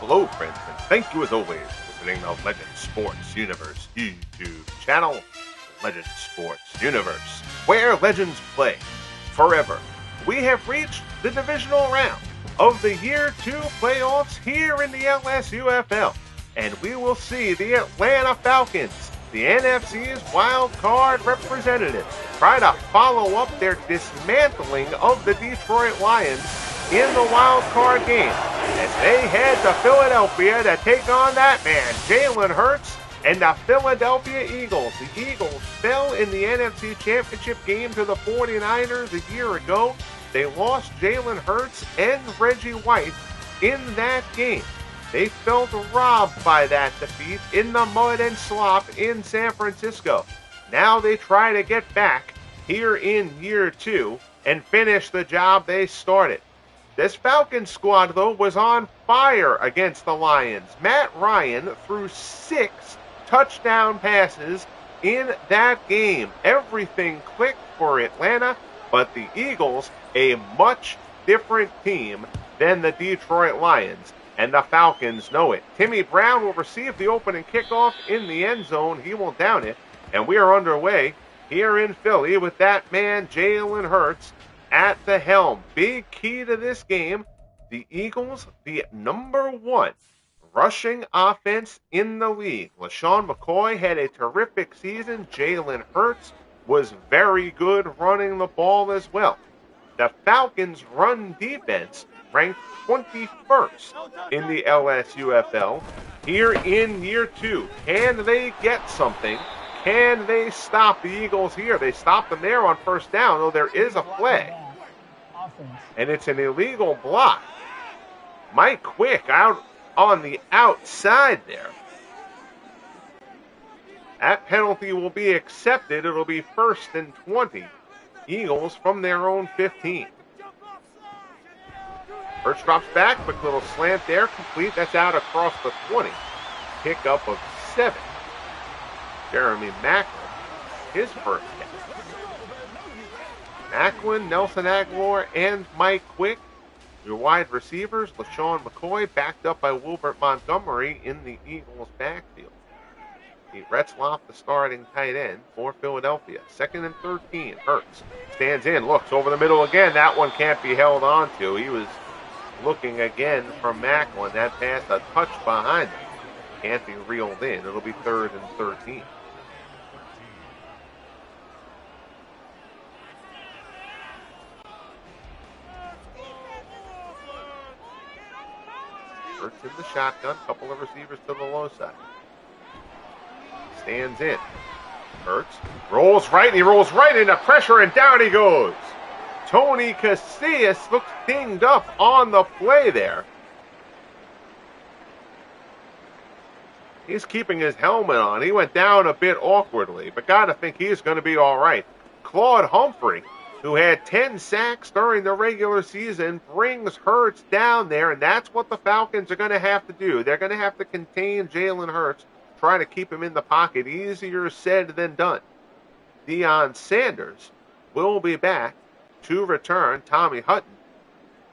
Hello, friends, and thank you as always for visiting the Legend Sports Universe YouTube channel, Legend Sports Universe, where legends play forever. We have reached the divisional round of the Year 2 playoffs here in the Lsufl, and we will see the Atlanta Falcons, the NFC's wildcard representatives, try to follow up their dismantling of the Detroit Lions in the wild card game as they head to Philadelphia to take on that man, Jalen Hurts, and the Philadelphia Eagles. The Eagles fell in the NFC Championship game to the 49ers a year ago. They lost Jalen Hurts and Reggie White in that game. They felt robbed by that defeat in the mud and slop in San Francisco. Now they try to get back here in year 2 and finish the job they started. This Falcons squad, though, was on fire against the Lions. Matt Ryan threw 6 touchdown passes in that game. Everything clicked for Atlanta, but the Eagles, a much different team than the Detroit Lions, and the Falcons know it. Timmy Brown will receive the opening kickoff in the end zone. He will down it, and we are underway here in Philly with that man, Jalen Hurts, at the helm. Big key to this game, the Eagles, the number 1 rushing offense in the league. LaSean McCoy had a terrific season. Jalen Hurts was very good running the ball as well. The Falcons' run defense ranked 21st in the LSUFL here in year 2. Can they get something? Can they stop the Eagles here? They stopped them there on first down, though there is a flag. And it's an illegal block. Mike Quick out on the outside there. That penalty will be accepted. It'll be 1st and 20. Eagles from their own 15. Hurts drops back. Quick little slant there. Complete. That's out across the 20. Pickup of 7. Jeremy Macklin, his first catch. Macklin, Nelson Aguilar, and Mike Quick, your wide receivers. LaSean McCoy backed up by Wilbert Montgomery in the Eagles' backfield. Pete Lsufl, the starting tight end for Philadelphia. 2nd and 13. Hurts stands in, looks over the middle again. That one can't be held on to. He was looking again for Macklin. That pass a touch behind him. Can't be reeled in. It'll be 3rd and 13. Hurts in the shotgun. Couple of receivers to the low side. Stands in. Hurts rolls right, and he rolls right into pressure, and down he goes. Tony Casillas looks dinged up on the play there. He's keeping his helmet on. He went down a bit awkwardly, but got to think he's going to be all right. Claude Humphrey, who had 10 sacks during the regular season, brings Hurts down there, and that's what the Falcons are going to have to do. They're going to have to contain Jalen Hurts, try to keep him in the pocket. Easier said than done. Deion Sanders will be back to return. Tommy Hutton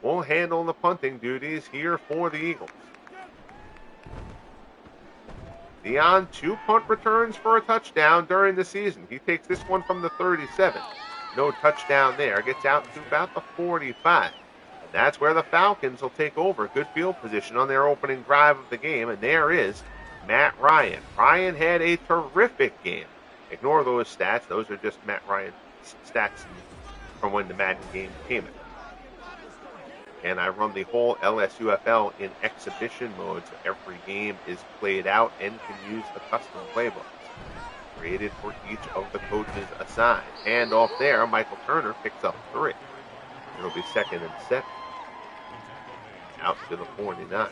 will handle the punting duties here for the Eagles. Deion, 2 punt returns for a touchdown during the season. He takes this one from the 37. No touchdown there. Gets out to about the 45. And that's where the Falcons will take over. Good field position on their opening drive of the game. And there is Matt Ryan. Ryan had a terrific game. Ignore those stats. Those are just Matt Ryan stats from when the Madden game came in. And I run the whole LSUFL in exhibition mode, so every game is played out and can use the custom playbooks created for each of the coaches assigned. Hand off there, Michael Turner picks up 3. It'll be 2nd and 7. Out to the 49.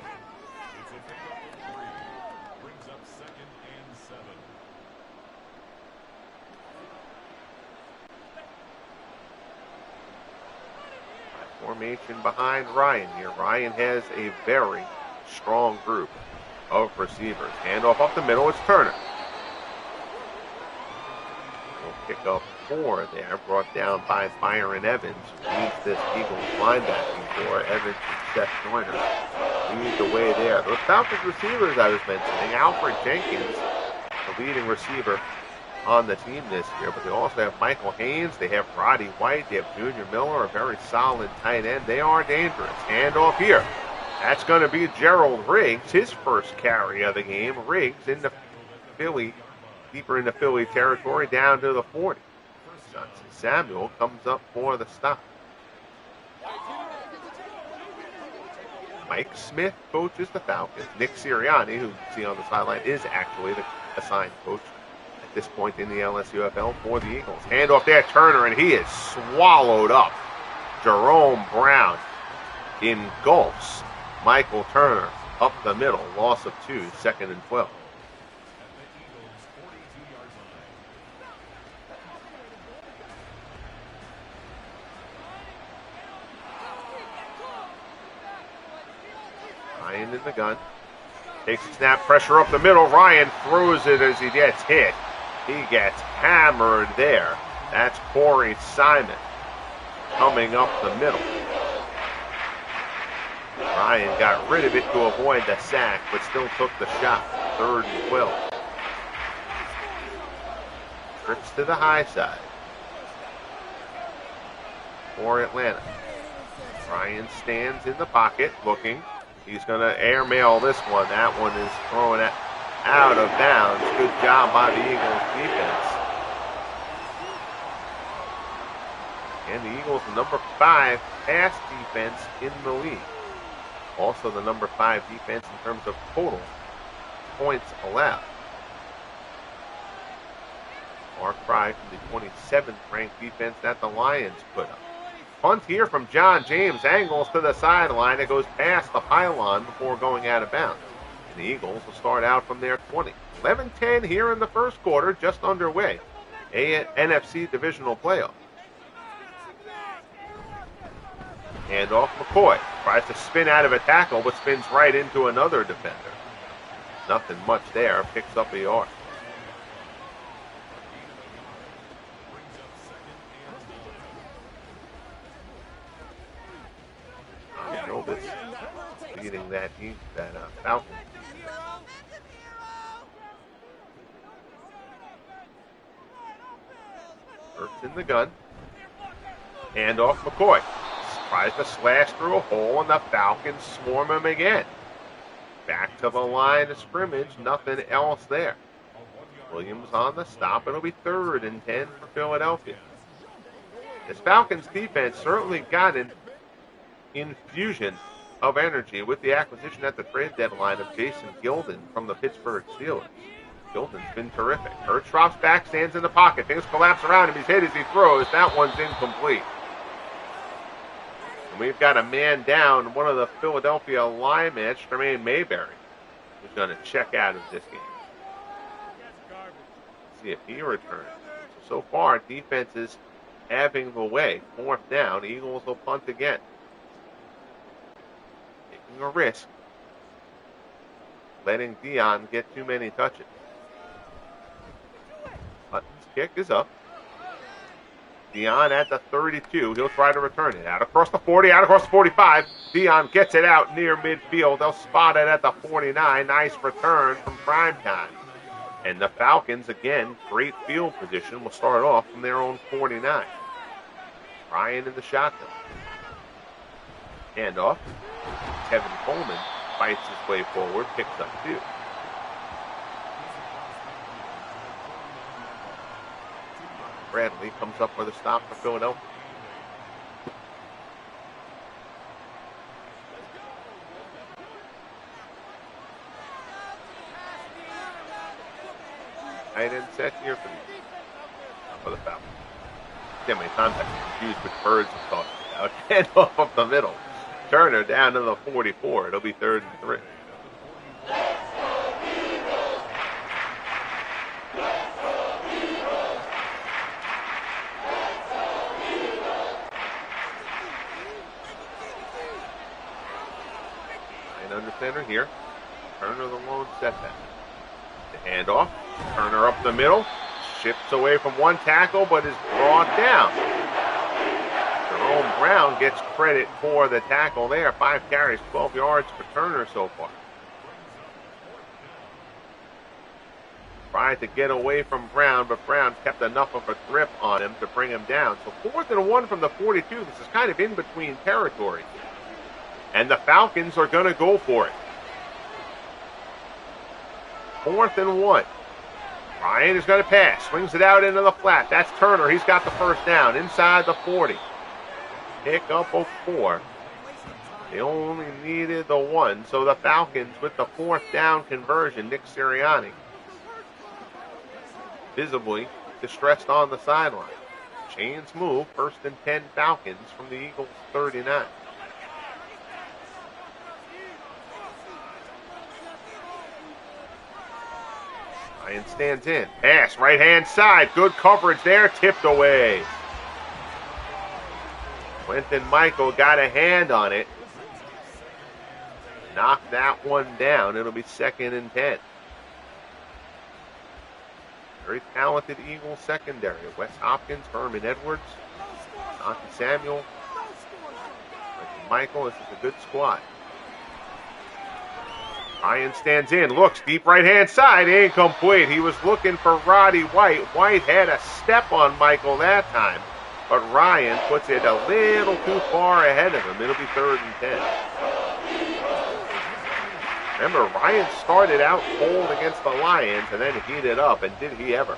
Formation behind Ryan here. Ryan has a very strong group of receivers. Handoff up the middle. It's Turner. We'll pick up 4 there. Brought down by Byron Evans, who leads this Eagles linebacking core. Evans and Seth Joyner lead the way there. Those Falcons receivers I was mentioning, Alfred Jenkins, the leading receiver on the team this year, but they also have Michael Haynes, they have Roddy White, they have Junior Miller, a very solid tight end. They are dangerous. Handoff here. That's going to be Gerald Riggs, his first carry of the game. Riggs into Philly, deeper into Philly territory, down to the 40. Johnson Samuel comes up for the stop. Mike Smith coaches the Falcons. Nick Sirianni, who you see on the sideline, is actually the assigned coach at this point in the Lsufl for the Eagles. Handoff there, Turner, and he is swallowed up. Jerome Brown engulfs Michael Turner up the middle. Loss of 2, 2nd and 12. Ryan in the gun. Takes a snap, pressure up the middle. Ryan throws it as he gets hit. He gets hammered there. That's Corey Simon coming up the middle. Ryan got rid of it to avoid the sack, but still took the shot. 3rd and 12. Trips to the high side for Atlanta. Ryan stands in the pocket looking. He's going to airmail this one. That one is thrown out of bounds. Good job by the Eagles defense. And the Eagles, the number 5 pass defense in the league. Also the number 5 defense in terms of total points allowed. Far cry from the 27th ranked defense that the Lions put up. Punt here from John James, angles to the sideline. It goes past the pylon before going out of bounds. And the Eagles will start out from their 20. 11-10 here in the first quarter, just underway. NFC Divisional playoff. Hand off McCoy. Tries to spin out of a tackle, but spins right into another defender. Nothing much there. Picks up a yard. Leading that Falcon. Hurts in the gun. Hand off McCoy. Tries to slash through a hole, and the Falcons swarm him again. Back to the line of scrimmage. Nothing else there. Williams on the stop. It'll be 3rd and 10 for Philadelphia. This Falcons defense certainly got an infusion of energy with the acquisition at the trade deadline of Jason Gilden from the Pittsburgh Steelers. Gilden's been terrific. Hurts drops back, stands in the pocket. Things collapse around him. He's hit as he throws. That one's incomplete. And we've got a man down, one of the Philadelphia linemen, Tremaine Mayberry, who's going to check out of this game. See if he returns. So far, defense is having the way. 4th down. Eagles will punt again. Taking a risk. Letting Deion get too many touches. Hutton's kick is up. Deion at the 32. He'll try to return it. Out across the 40, out across the 45. Deion gets it out near midfield. They'll spot it at the 49. Nice return from Primetime. And the Falcons, again, great field position, will start off from their own 49. Ryan in the shotgun. Handoff. Kevin Coleman fights his way forward, picks up 2. Bradley comes up for the stop for Philadelphia. Tight end set here for the Falcons. See how many times I'm confused with birds I'm talking about. Hand off up the middle. Turner down to the 44. It'll be 3rd and 3. And under center here. Turner the lone setback. The handoff. Turner up the middle. Shifts away from one tackle, but is brought down. Jerome Brown gets credit for the tackle there. 5 carries, 12 yards for Turner so far. Tried to get away from Brown, but Brown kept enough of a grip on him to bring him down. So 4th and 1 from the 42. This is kind of in between territory. And the Falcons are going to go for it. 4th and 1. Ryan is going to pass. Swings it out into the flat. That's Turner. He's got the first down inside the 40. Pick up of 4. They only needed the 1. So the Falcons with the 4th down conversion. Nick Sirianni visibly distressed on the sideline. Chains move. 1st and 10 Falcons from the Eagles 39. Ryan stands in. Pass, right-hand side. Good coverage there. Tipped away. Quentin Michael got a hand on it. Knocked that one down. It'll be 2nd and 10. Very talented Eagles secondary. Wes Hopkins, Herman Edwards, Dante Samuel, Michael. This is a good squad. Ryan stands in, looks deep right-hand side, incomplete. He was looking for Roddy White. White had a step on Michael that time, but Ryan puts it a little too far ahead of him. It'll be 3rd and 10. Remember, Ryan started out cold against the Lions and then heated up, and did he ever?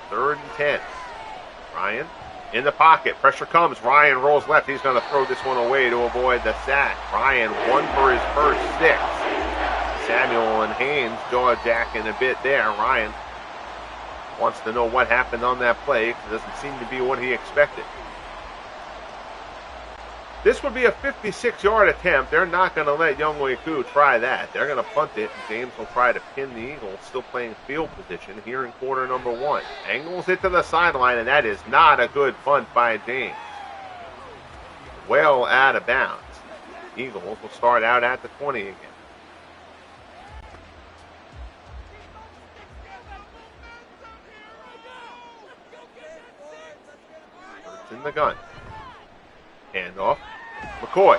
Third and 10. Ryan in the pocket. Pressure comes. Ryan rolls left. He's going to throw this one away to avoid the sack. Ryan won for his first 6. Samuel and Haynes jaw-jacking a bit there. Ryan wants to know what happened on that play because it doesn't seem to be what he expected. This would be a 56-yard attempt. They're not going to let Younghoe Koo try that. They're going to punt it, and James will try to pin the Eagles, still playing field position here in quarter number 1. Angles it to the sideline, and that is not a good punt by James. Well out of bounds. Eagles will start out at the 20 again. It's in the gun. Handoff. McCoy.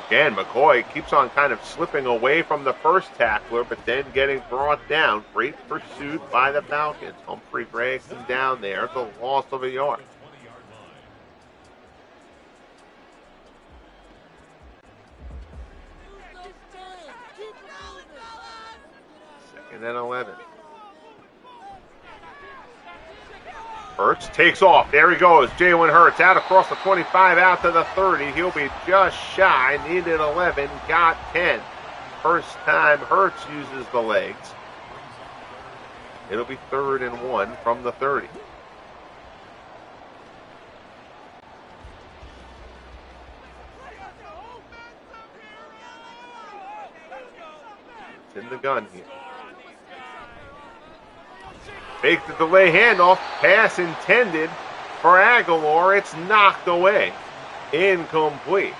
Again, McCoy keeps on kind of slipping away from the first tackler, but then getting brought down. Great pursuit by the Falcons. Humphrey drags him down there. It's a loss of a yard. Second and 11. Hurts takes off. There he goes. Jalen Hurts out across the 25, out to the 30. He'll be just shy. Needed 11. Got 10. First time Hurts uses the legs. It'll be 3rd and 1 from the 30. It's in the gun here. Fake the delay handoff. Pass intended for Aguilar. It's knocked away. Incomplete.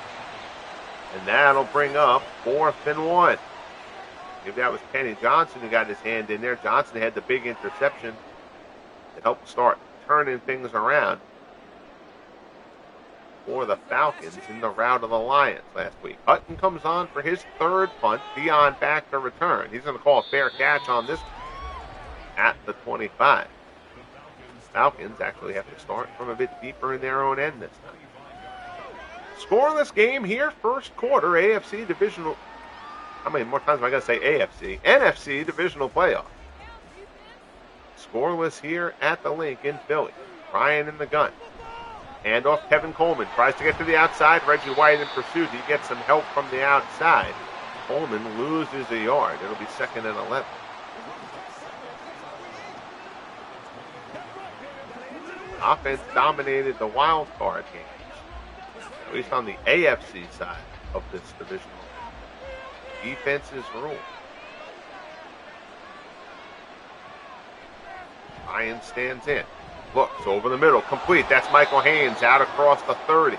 And that'll bring up 4th and 1. Maybe that was Kenny Johnson who got his hand in there. Johnson had the big interception to help start turning things around for the Falcons in the rout of the Lions last week. Hutton comes on for his 3rd punt. Deion back to return. He's going to call a fair catch on this at the 25. Falcons actually have to start from a bit deeper in their own end this time. Scoreless game here, first quarter, AFC Divisional. How many more times am I going to say AFC? NFC Divisional playoff. Scoreless here at the Link in Philly. Ryan in the gun. Handoff, Kevin Coleman tries to get to the outside. Reggie White in pursuit. He gets some help from the outside. Coleman loses a yard. It'll be 2nd and 11. Offense dominated the wild card games, at least on the AFC side of this division. Defenses rule. Ryan stands in. Looks over the middle. Complete. That's Michael Haynes out across the 30.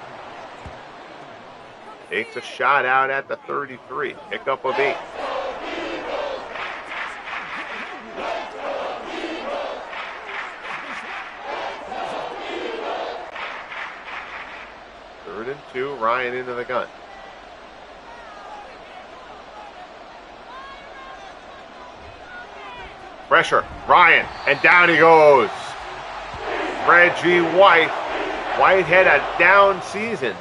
Takes a shot out at the 33. Pickup of 8. and 2. Ryan into the gun. Pressure. Ryan. And down he goes. Reggie White. White had a down season.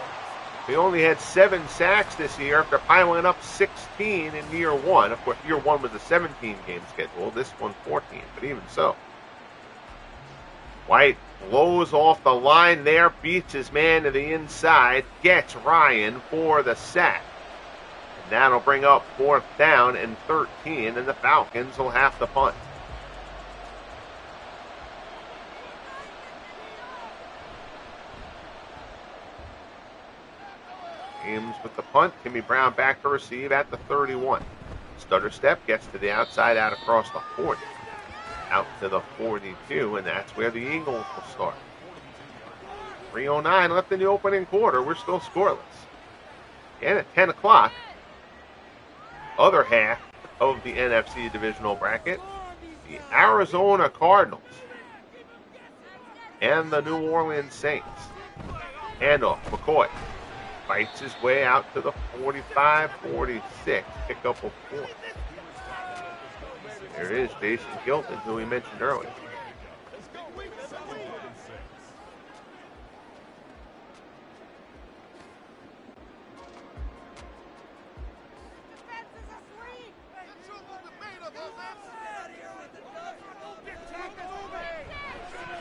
He only had 7 sacks this year after piling up 16 in year 1. Of course, year 1 was a 17-game schedule. This one 14, but even so. White blows off the line there, beats his man to the inside, gets Ryan for the sack. And that'll bring up 4th down and 13, and the Falcons will have to punt. Ames with the punt. Timmy Brown back to receive at the 31. Stutter step, gets to the outside, out across the 40. Out to the 42, and that's where the Eagles will start. 3:09 left in the opening quarter. We're still scoreless. And at 10 o'clock, other half of the NFC Divisional bracket, the Arizona Cardinals and the New Orleans Saints. Handoff, McCoy fights his way out to the 45-46, pick up a 4. There is Jason Gilton, who we mentioned earlier.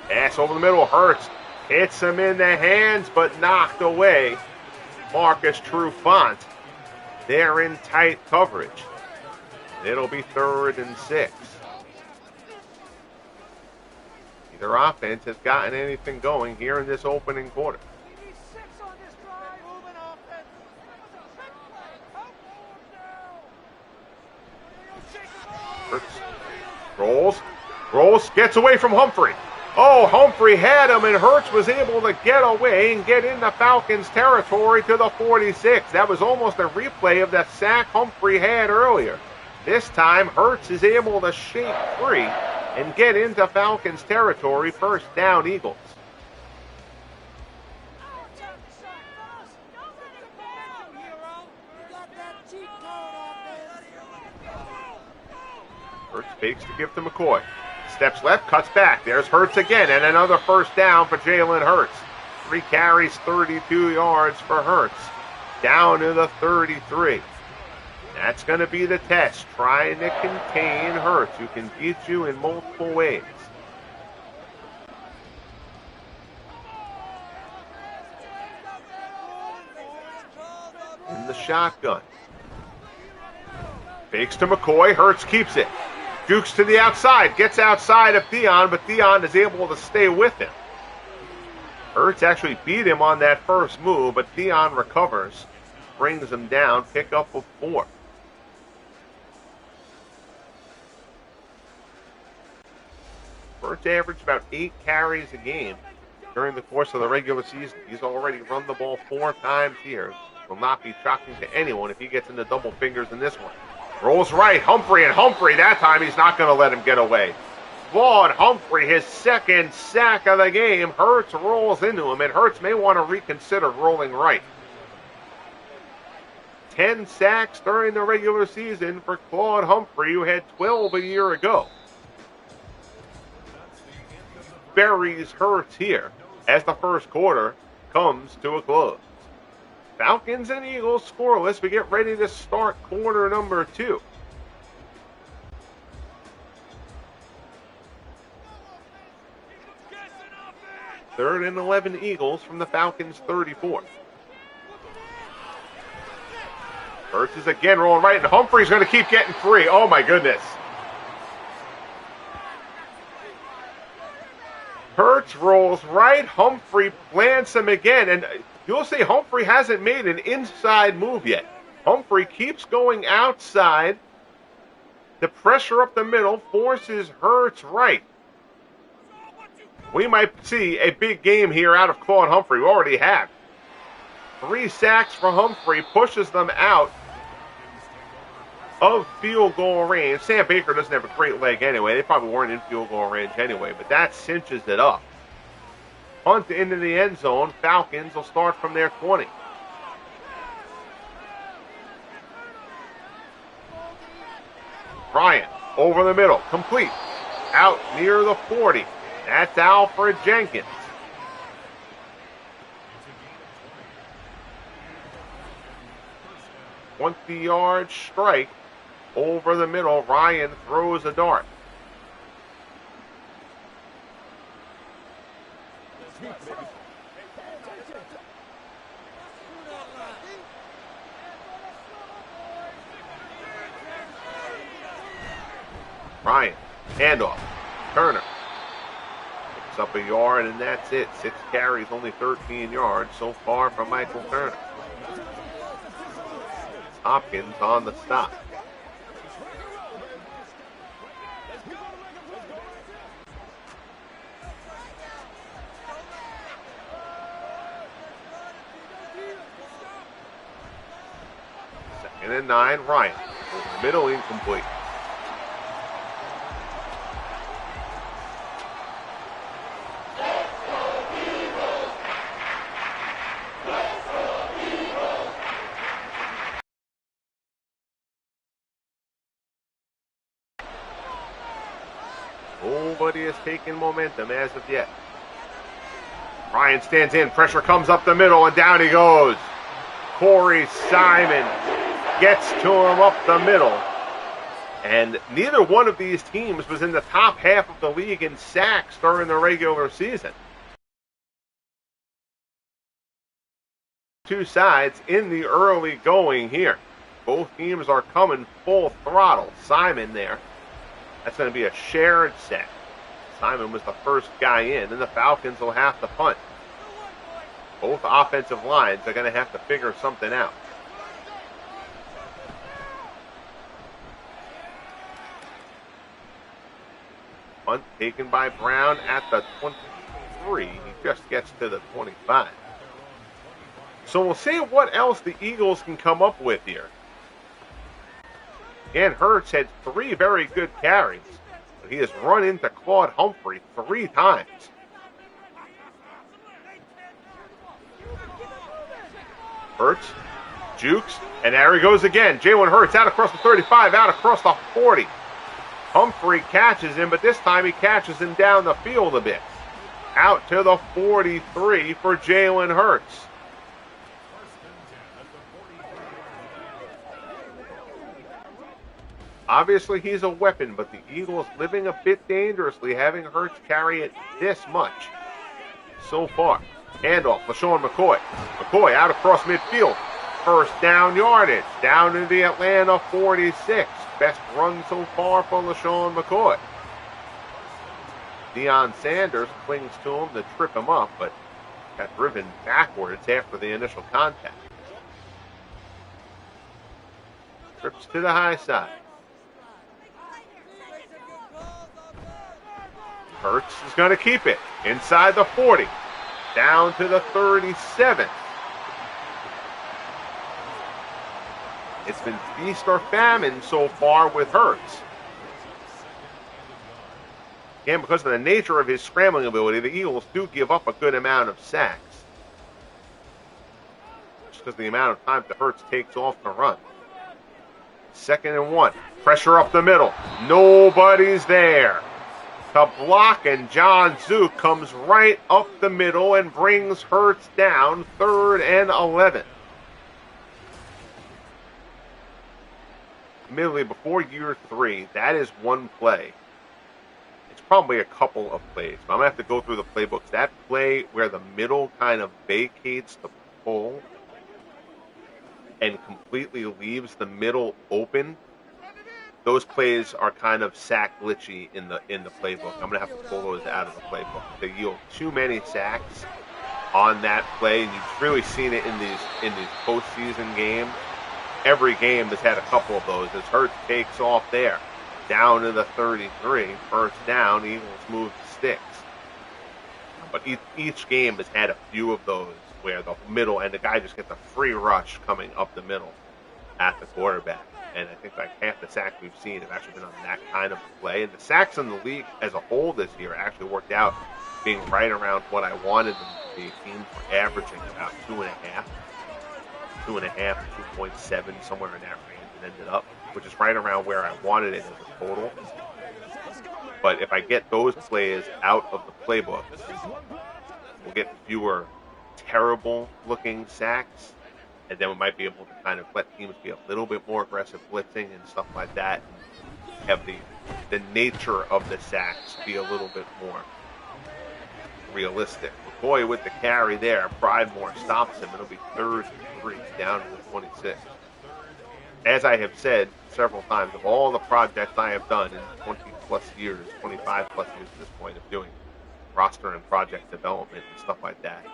Pass over the middle, Hurts hits him in the hands, but knocked away. Marcus Trufant, they're in tight coverage. It'll be 3rd and 6. Neither offense has gotten anything going here in this opening quarter. Hurts rolls, gets away from Humphrey. Oh, Humphrey had him, and Hurts was able to get away and get into Falcons territory to the 46. That was almost a replay of that sack Humphrey had earlier. This time, Hurts is able to shake free and get into Falcons territory. 1st down, Eagles. Hurts fakes to give to McCoy. Steps left, cuts back. There's Hurts again, and another 1st down for Jalen Hurts. 3 carries, 32 yards for Hurts. Down to the 33. That's going to be the test, trying to contain Hurts, who can beat you in multiple ways. In the shotgun. Fakes to McCoy, Hurts keeps it. Dukes to the outside, gets outside of Deion, but Deion is able to stay with him. Hurts actually beat him on that first move, but Deion recovers, brings him down, pick up of 4. Hurts averaged about 8 carries a game during the course of the regular season. He's already run the ball 4 times here. Will not be shocking to anyone if he gets into double fingers in this one. Rolls right, Humphrey, and Humphrey, that time he's not going to let him get away. Claude Humphrey, his 2nd sack of the game. Hurts rolls into him, and Hurts may want to reconsider rolling right. 10 sacks during the regular season for Claude Humphrey, who had 12 a year ago. Buries Hurts here as the first quarter comes to a close. Falcons and Eagles scoreless. We get ready to start quarter number 2. Third and 11 Eagles from the Falcons 34. Hurts is again rolling right, and Humphrey's going to keep getting free. Oh my goodness. Hurts rolls right, Humphrey plants him again, and you'll see Humphrey hasn't made an inside move yet. Humphrey keeps going outside. The pressure up the middle forces Hurts right. We might see a big game here out of Claude Humphrey. We already have. 3 sacks for Humphrey, pushes them out of field goal range. Sam Baker doesn't have a great leg anyway. They probably weren't in field goal range anyway, but that cinches it up. Punt into the end zone. Falcons will start from their 20. Ryan over the middle, complete. Out near the 40. That's Alfred Jenkins. "20-yard strike over the middle." Ryan throws a dart. Ryan, handoff. Turner picks up a yard, and that's it. 6 carries, only 13 yards so far from Michael Turner. Hopkins on the stop. Second and 9, Ryan. Middle incomplete. Nobody has taken momentum as of yet. Ryan stands in. Pressure comes up the middle, and down he goes. Corey Simon gets to him up the middle. And neither one of these teams was in the top half of the league in sacks during the regular season. Two sides in the early going here. Both teams are coming full throttle. Simon there. That's going to be a shared sack. Simon was the first guy in, and the Falcons will have to punt. Both offensive lines are going to have to figure something out. Punt taken by Brown at the 23. He just gets to the 25. So we'll see what else the Eagles can come up with here. And Hurts had 3 very good carries. But he has run into Claude Humphrey 3 times. Hurts, jukes, and there he goes again. Jalen Hurts out across the 35, out across the 40. Humphrey catches him, but this time he catches him down the field a bit. Out to the 43 for Jalen Hurts. Obviously, he's a weapon, but the Eagles living a bit dangerously, having Hurts carry it this much so far. Handoff, LaSean McCoy. McCoy out across midfield. First down yardage. Down to the Atlanta 46. Best run so far for LaSean McCoy. Deion Sanders clings to him to trip him up, but got driven backwards after the initial contact. Trips to the high side. Hurts is going to keep it inside the 40, down to the 37. It's been feast or famine so far with Hurts. Again, because of the nature of his scrambling ability, the Eagles do give up a good amount of sacks. Just because of the amount of time that Hurts takes off to run. 2nd and 1. Pressure up the middle. Nobody's there to block, and John Zook comes right up the middle and brings Hurts down. 3rd and 11. Admittedly, before year 3, that is one play. It's probably a couple of plays, but I'm going to have to go through the playbooks. That play where the middle kind of vacates the pull and completely leaves the middle open, those plays are kind of sack glitchy in the playbook. I'm going to have to pull those out of the playbook. They yield too many sacks on that play, and you've really seen it in these postseason games. Every game has had a couple of those. As Hurts takes off there, down to the 33, first down, Eagles move the sticks. But each game has had a few of those where the middle, and the guy just gets a free rush coming up the middle at the quarterback. And I think like half the sacks we've seen have actually been on that kind of play. And the sacks in the league as a whole this year actually worked out being right around what I wanted them to be. Teams were averaging about 2.5, 2.7, somewhere in that range it ended up. which is right around where I wanted it as a total. But if I get those plays out of the playbook, we'll get fewer terrible-looking sacks, and then we might be able to kind of let teams be a little bit more aggressive blitzing and stuff like that, and have the nature of the sacks be a little bit more realistic. McCoy with the carry there. Pridemore stops him. It'll be 3rd and 3 down to the 26. As I have said several times, of all the projects I have done in 20-plus years, 25-plus years at this point of doing roster and project development and stuff like that,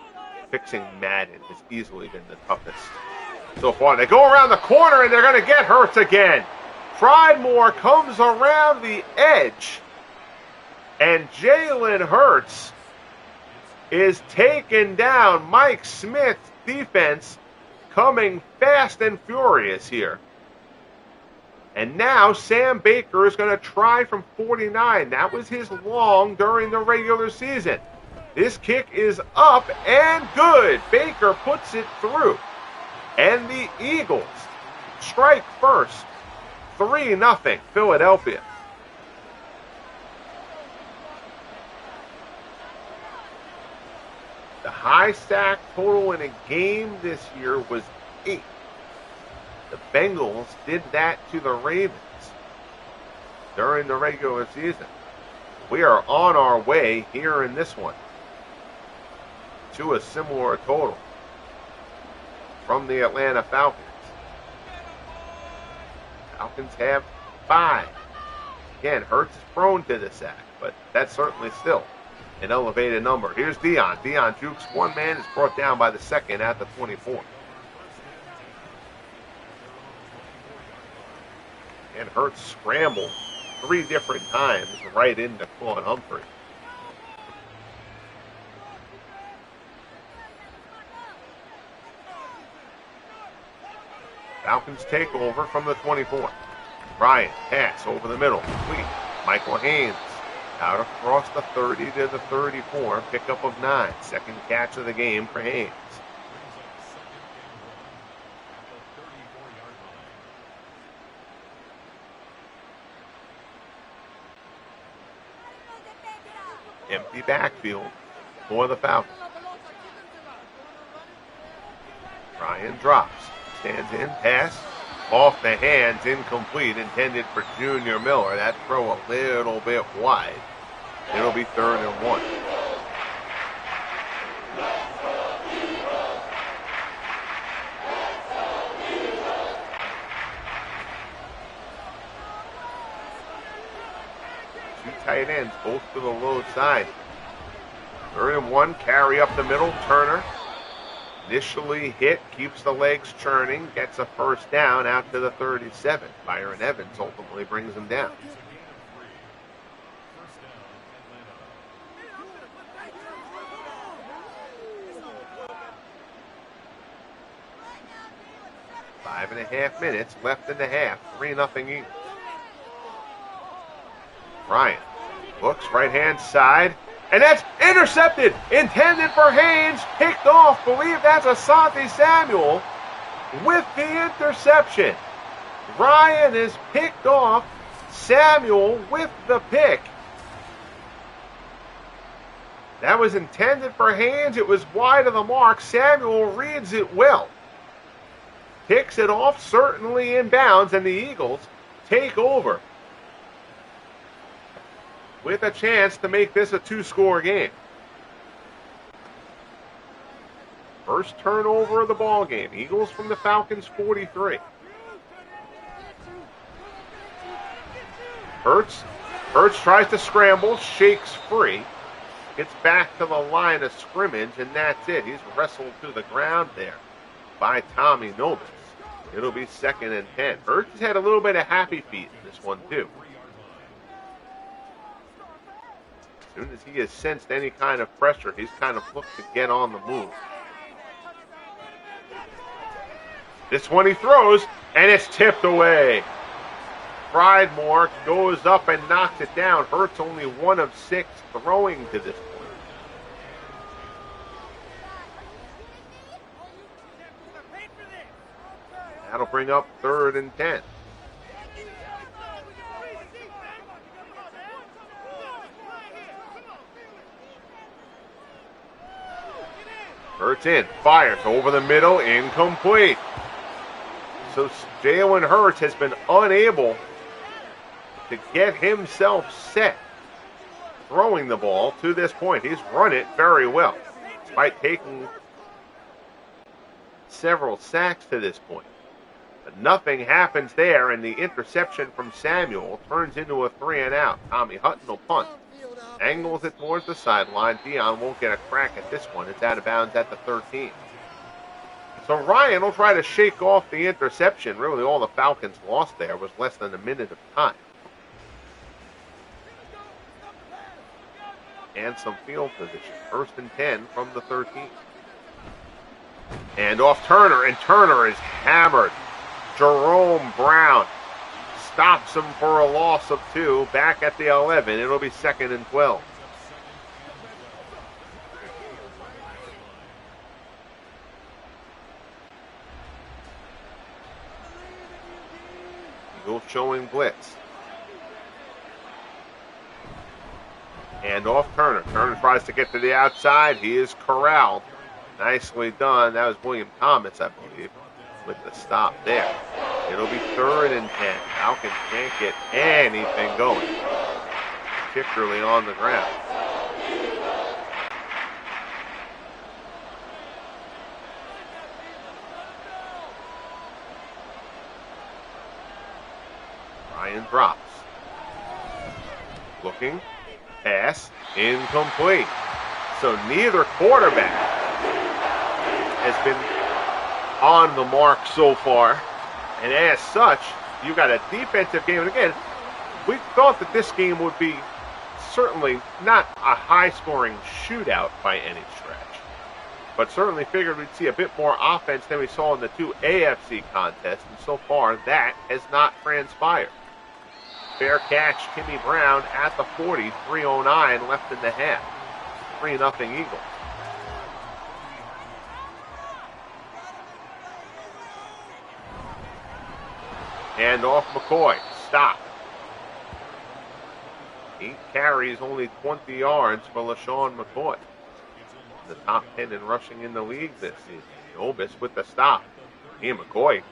fixing Madden has easily been the toughest so far. They go around the corner, and they're going to get Hurts again. Pridemore comes around the edge, and Jalen Hurts is taken down. Mike Smith's defense coming fast and furious here. And now Sam Baker is going to try from 49. That was his long during the regular season. This kick is up and good. Baker puts it through. And the Eagles strike first. 3-0 Philadelphia. The high sack total in a game this year was 8. The Bengals did that to the Ravens during the regular season. We are on our way here in this one to a similar total from the Atlanta Falcons. Falcons have 5. Again, Hurts is prone to the sack, but that's certainly still an elevated number. Here's Deion. Deion jukes one man, is brought down by the second at the 24. And Hurts scrambled 3 different times right into Claude Humphrey. Falcons take over from the 24. Ryan, pass over the middle, complete. Michael Haynes out across the 30 to the 34, pickup of 9. Second catch of the game for Haynes. Empty backfield for the Falcons. Ryan drops, stands in, pass, off the hands, incomplete, intended for Junior Miller. That throw a little bit wide. It'll be 3rd and 1. Tight ends, both to the low side. 3rd and 1, carry up the middle. Turner initially hit, keeps the legs churning, gets a first down out to the 37. Byron Evans ultimately brings him down. Five and a half minutes left in the half. 3-0 Eagles. Ryan looks right-hand side, and that's intercepted, intended for Haynes, picked off. Believe that's Asante Samuel with the interception. Ryan is picked off, Samuel with the pick. That was intended for Haynes. It was wide of the mark. Samuel reads it well. Picks it off, certainly in bounds, and the Eagles take over with a chance to make this a 2-score game. First turnover of the ball game. Eagles from the Falcons 43. Hurts tries to scramble, shakes free, gets back to the line of scrimmage, and that's it. He's wrestled to the ground there by Tommy Nobis. It'll be 2nd and 10. Hurts has had a little bit of happy feet in this one too. As soon as he has sensed any kind of pressure, he's kind of looked to get on the move. This one he throws, and it's tipped away. Pridemore goes up and knocks it down. Hurts only 1 of 6 throwing to this point. That'll bring up 3rd and 10. Hurts in, fires over the middle, incomplete. So Jalen Hurts has been unable to get himself set throwing the ball to this point. He's run it very well, despite taking several sacks to this point. But nothing happens there, and the interception from Samuel turns into a 3-and-out. Tommy Hutton will punt. Angles it towards the sideline. Deion won't get a crack at this one. It's out of bounds at the 13. So Ryan will try to shake off the interception. Really, all the Falcons lost there was less than a minute of time. And some field position. 1st and 10 from the 13. And off Turner, and Turner is hammered. Jerome Brown stops him for a loss of 2 back at the 11. It'll be 2nd and 12. Eagles showing blitz. And off Turner. Turner tries to get to the outside. He is corralled. Nicely done. That was William Thomas, I believe, with the stop there. It'll be 3rd and 10. Falcons can't get anything going, particularly on the ground. Ryan drops. Looking. Pass. Incomplete. So neither quarterback has been on the mark so far. And as such, you've got a defensive game. And again, we thought that this game would be certainly not a high-scoring shootout by any stretch, but certainly figured we'd see a bit more offense than we saw in the 2 AFC contests, and so far that has not transpired. Fair catch, Timmy Brown at the 40, 3:09 left in the half. 3-0 Eagles. And off McCoy. Stop. 8 carries, only 20 yards for LaSean McCoy. The top 10 in rushing in the league this season. Obis with the stop. He and McCoy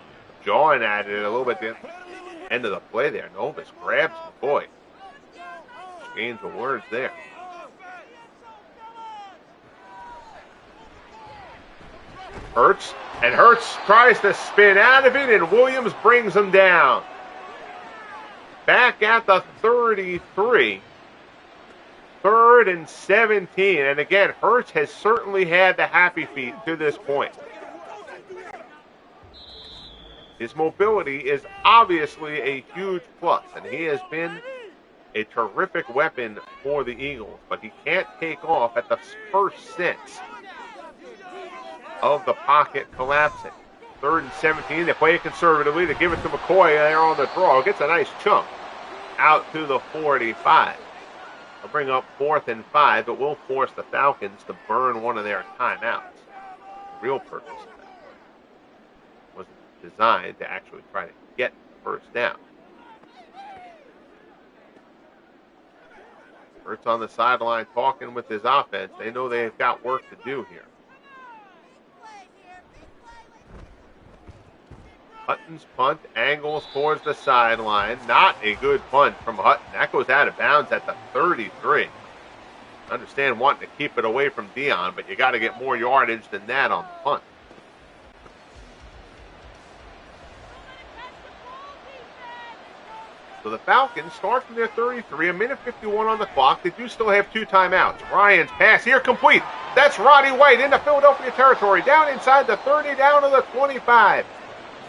jawing at it a little bit at the end of the play there. Obis grabs McCoy. Exchange of words there. Hurts. And Hurts tries to spin out of it, and Williams brings him down. Back at the 33. 3rd and 17. And again, Hurts has certainly had the happy feet to this point. His mobility is obviously a huge plus, and he has been a terrific weapon for the Eagles, but he can't take off at the first sense of the pocket collapsing. 3rd and 17. They play it conservatively. They give it to McCoy there on the draw. Gets a nice chunk out to the 45. They'll bring up 4th and 5, but will force the Falcons to burn one of their timeouts. The real purpose of that was designed to actually try to get the 1st down. Hurts on the sideline talking with his offense. They know they've got work to do here. Hutton's punt angles towards the sideline. Not a good punt from Hutton. That goes out of bounds at the 33. I understand wanting to keep it away from Deion, but you got to get more yardage than that on the punt. So the Falcons start from their 33, a minute 51 on the clock. They do still have 2 timeouts. Ryan's pass here complete. That's Roddy White into Philadelphia territory. Down inside the 30, down to the 25.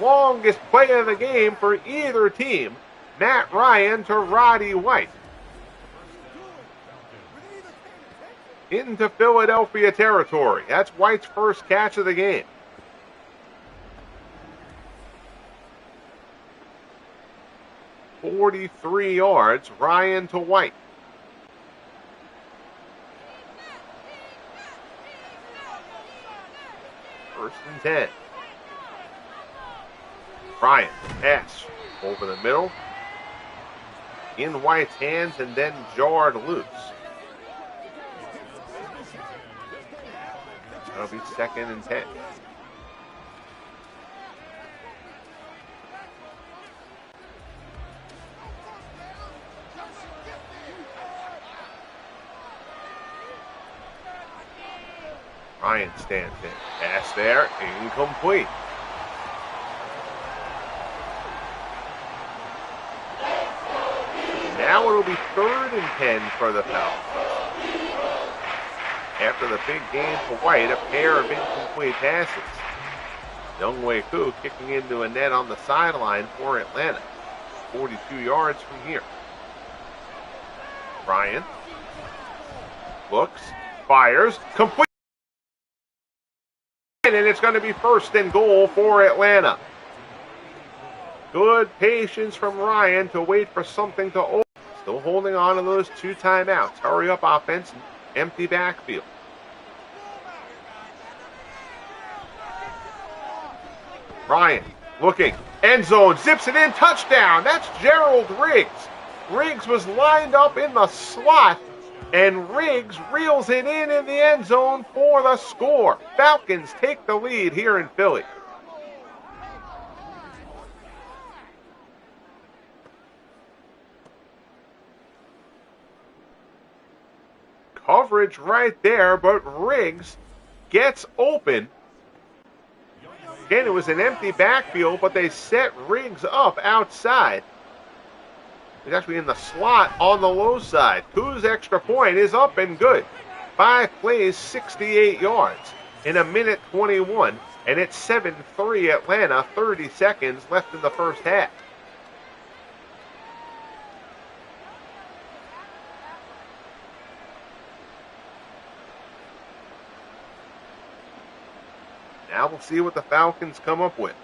Longest play of the game for either team. Matt Ryan to Roddy White. Into Philadelphia territory. That's White's first catch of the game. "43 yards, Ryan to White. First and 10. Ryan, pass over the middle. In White's hands and then jarred loose. That'll be 2nd and 10. Ryan stands in. Pass there, incomplete. Now it'll be 3rd and 10 for the Falcons. After the big gain for White, a pair of incomplete passes. Younghoe Koo kicking into a net on the sideline for Atlanta. 42 yards from here. Ryan looks, fires, complete. And it's going to be 1st and goal for Atlanta. Good patience from Ryan to wait for something to open. Still holding on to those 2 timeouts. Hurry up offense, empty backfield. Ryan looking, end zone, zips it in, touchdown. That's Gerald Riggs. Riggs was lined up in the slot, and Riggs reels it in the end zone for the score. Falcons take the lead here in Philly. Coverage right there, but Riggs gets open. Again, it was an empty backfield, but they set Riggs up outside. He's actually in the slot on the low side. Koo's extra point is up and good. 5 plays, 68 yards in a minute 21, and it's 7-3 Atlanta, 30 seconds left in the first half. Now we'll see what the Falcons come up with.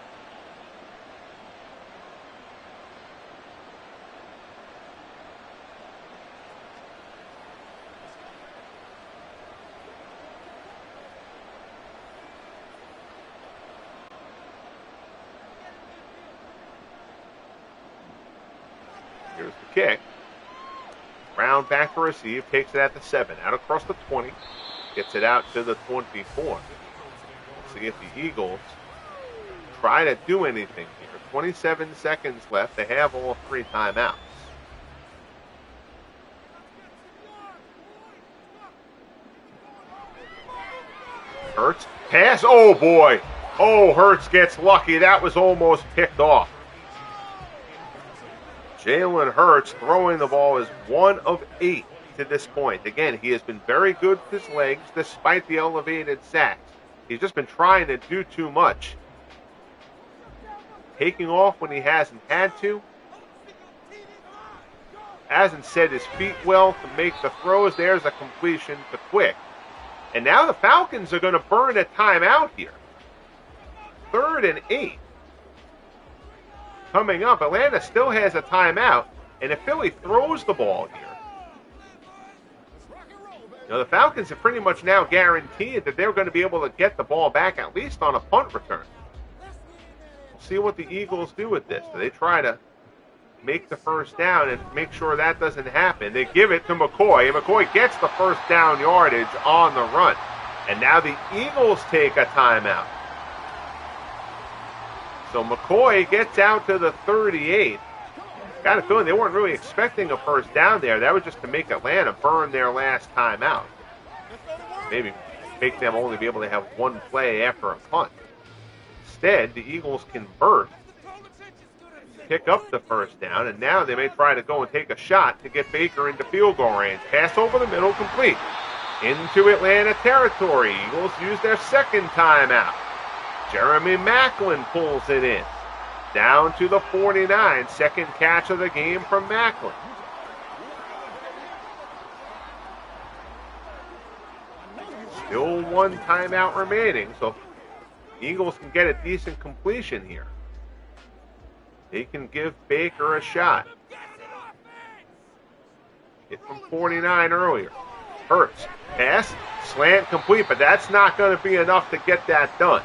Here's the kick. Brown back to receive, takes it at the 7, out across the 20, gets it out to the 24. See if the Eagles try to do anything here. 27 seconds left. They have all 3 timeouts. Hurts, pass, oh boy. Oh, Hurts gets lucky. That was almost picked off. Jalen Hurts throwing the ball is 1 of 8 to this point. Again, he has been very good with his legs despite the elevated sacks. He's just been trying to do too much. Taking off when he hasn't had to. Hasn't set his feet well to make the throws. There's a completion to Quick. And now the Falcons are going to burn a timeout here. 3rd and 8. Coming up, Atlanta still has a timeout. And if Philly throws the ball here, the Falcons have pretty much now guaranteed that they're going to be able to get the ball back at least on a punt return. We'll see what the Eagles do with this. Do they try to make the first down and make sure that doesn't happen? They give it to McCoy, and McCoy gets the first down yardage on the run. And now the Eagles take a timeout. So McCoy gets out to the 38. Got a feeling they weren't really expecting a first down there. That was just to make Atlanta burn their last time out. Maybe make them only be able to have 1 play after a punt. Instead, the Eagles convert, pick up the first down, and now they may try to go and take a shot to get Baker into field goal range. Pass over the middle, complete. Into Atlanta territory. Eagles use their 2nd timeout. Jeremy Maclin pulls it in. Down to the 49, 2nd catch of the game from Maclin. Still 1 timeout remaining, so Eagles can get a decent completion here. They can give Baker a shot. Hit from 49 earlier. Hurts, pass, slant complete, but that's not going to be enough to get that done.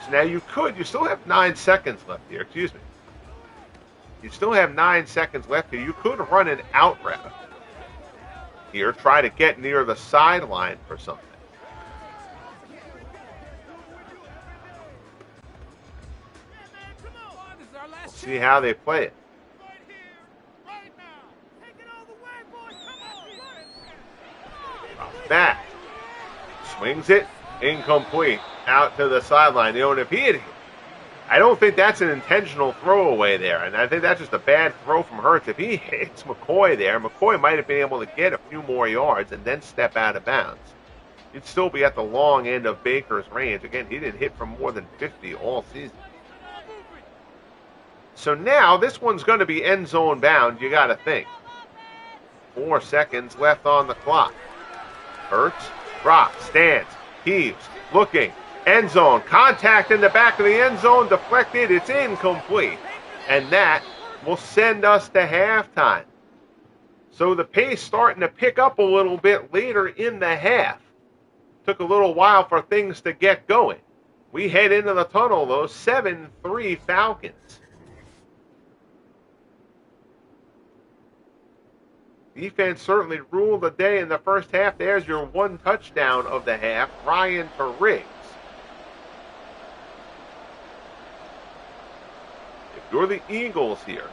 So now you still have 9 seconds left here, excuse me. You still have 9 seconds left here. You could run an out route here, try to get near the sideline for something. We'll see how they play it. Back. Swings it. Incomplete. Out to the sideline. You know, and if he had, I don't think that's an intentional throwaway there, and I think that's just a bad throw from Hurts. If he hits McCoy there, McCoy might have been able to get a few more yards and then step out of bounds. He'd still be at the long end of Baker's range. Again, he didn't hit for more than 50 all season. So now this one's going to be end zone bound, you got to think. 4 seconds left on the clock. Hurts, rocks, stands, heaves, looking, end zone, contact in the back of the end zone, deflected, it's incomplete. And that will send us to halftime. So the pace starting to pick up a little bit later in the half. Took a little while for things to get going. We head into the tunnel, though, 7-3 Falcons. Defense certainly ruled the day in the first half. There's your one touchdown of the half, Ryan to Riggs. If you're the Eagles here,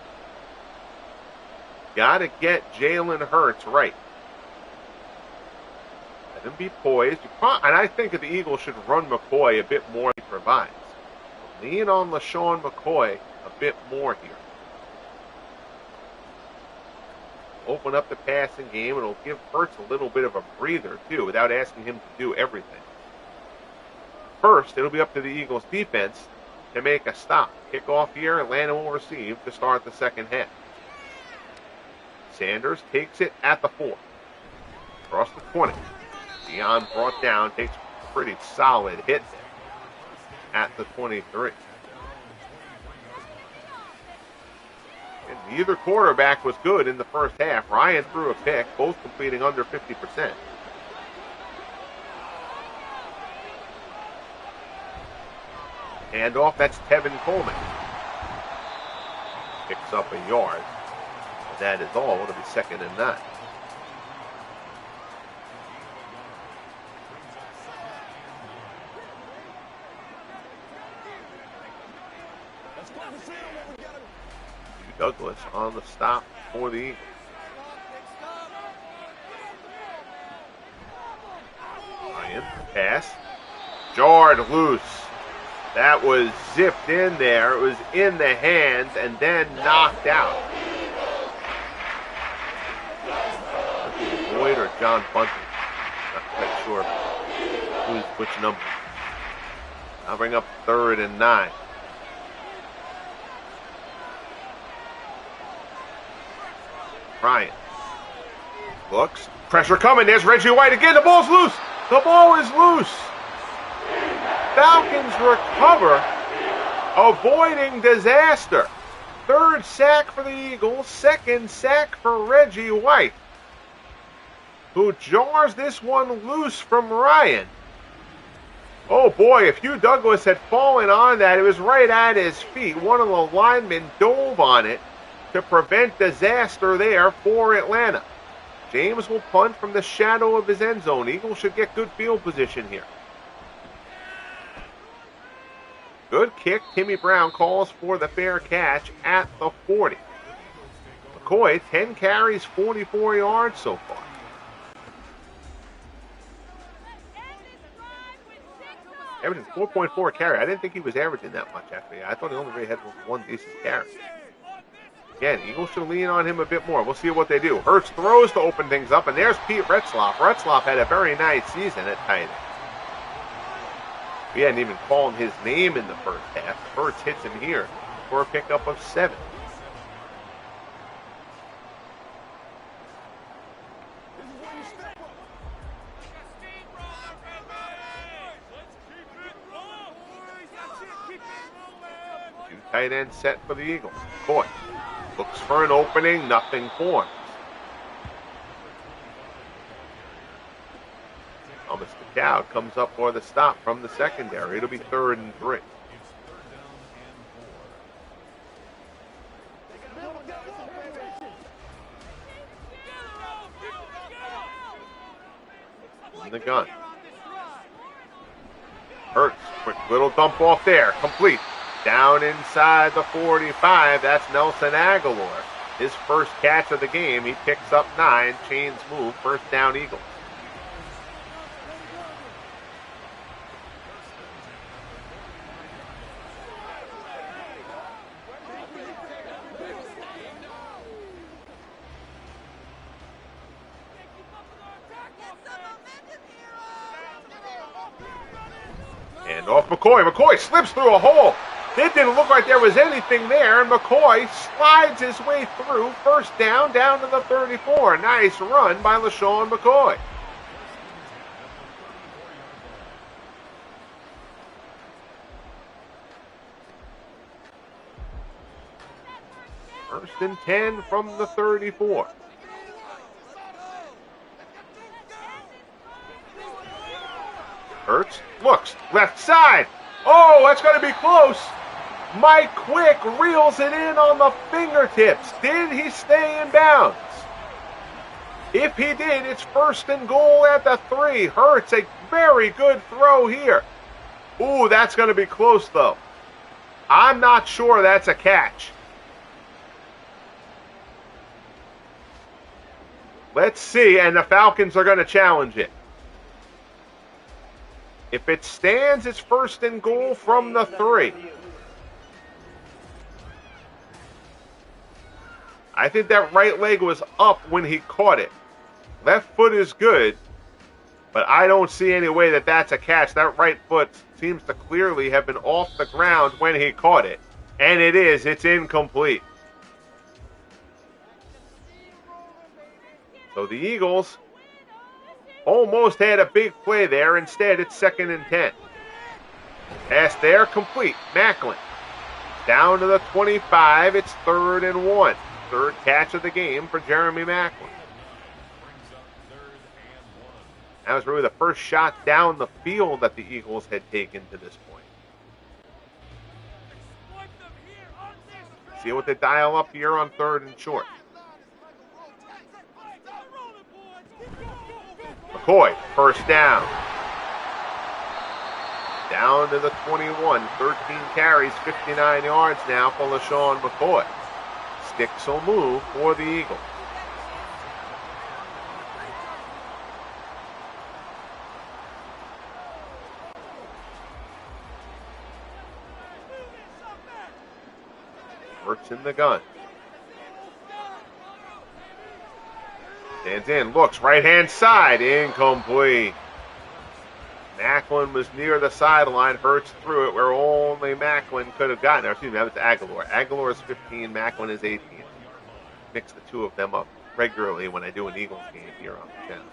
got to get Jalen Hurts right. Let him be poised. And I think that the Eagles should run McCoy a bit more than he provides. Lean on LaSean McCoy a bit more here. Open up the passing game. It'll give Hurts a little bit of a breather, too, without asking him to do everything. First, it'll be up to the Eagles' defense to make a stop. Kickoff here, Atlanta will receive to start the second half. Sanders takes it at the 4. Across the 20. Deion brought down, takes a pretty solid hit there at the 23. And neither quarterback was good in the first half. Ryan threw a pick, both completing under 50%. Handoff, that's Tevin Coleman. Picks up a yard. That is all. It'll be 2nd and 9. Douglas on the stop for the Eagles. Ryan, pass. Jarred loose. That was zipped in there. It was in the hands and then knocked out. Boyd or John Bunting. Not quite sure who's which number. I'll bring up 3rd and 9. Ryan looks. Pressure coming. There's Reggie White again. The ball's loose. The ball is loose. Falcons recover, avoiding disaster. 3rd sack for the Eagles. 2nd sack for Reggie White, who jars this one loose from Ryan. Oh boy, if Hugh Douglas had fallen on that, it was right at his feet. One of the linemen dove on it to prevent disaster there for Atlanta. James will punt from the shadow of his end zone. Eagles should get good field position here. Good kick. Timmy Brown calls for the fair catch at the 40. McCoy, 10 carries, 44 yards so far. Averaging 4.4 carry. I didn't think he was averaging that much, actually. I thought he only really had one decent carry. Again, Eagles should lean on him a bit more. We'll see what they do. Hurts throws to open things up, and there's Pete Retzlaff. Retzlaff had a very nice season at tight end. We hadn't even called his name in the first half. Hurts hits him here for a pickup of 7. Two tight ends set for the Eagles. McCoy looks for an opening, nothing forms. Thomas McCow comes up for the stop from the secondary. It'll be 3rd and 3. In the gun. Hurts, quick little dump off there, complete. Down inside the 45, that's Nelson Aguilar. His first catch of the game, he picks up 9, chains move, first down Eagles. And off McCoy. McCoy slips through a hole. It didn't look like there was anything there, and McCoy slides his way through. First down to the 34. Nice run by LaSean McCoy. First and 10 from the 34. Hurts looks left side. Oh, that's going to be close. Mike Quick reels it in on the fingertips. Did he stay in bounds? If he did, it's first and goal at the 3. Hurts, a very good throw here. Ooh, that's going to be close, though. I'm not sure that's a catch. Let's see, and the Falcons are going to challenge it. If it stands, it's first and goal from the 3. I think that right leg was up when he caught it. Left foot is good, but I don't see any way that that's a catch. That right foot seems to clearly have been off the ground when he caught it. And it is. It's incomplete. So the Eagles almost had a big play there. Instead, it's second and 10. Pass there, complete. Macklin. Down to the 25. It's third and 1. Third catch of the game for Jeremy Macklin. That was really the first shot down the field that the Eagles had taken to this point. See what they dial up here on third and short. McCoy, first down. Down to the 21. 13 carries, 59 yards now for LaSean McCoy. Sticks will move for the Eagles. Hurts in the gun. Stands in, looks, right-hand side, incomplete. Macklin was near the sideline, Hurts threw it where only Macklin could have gotten there. Excuse me, that was Aguilar. Aguilar is 15, Macklin is 18. Mix the two of them up regularly when I do an Eagles game here on the channel.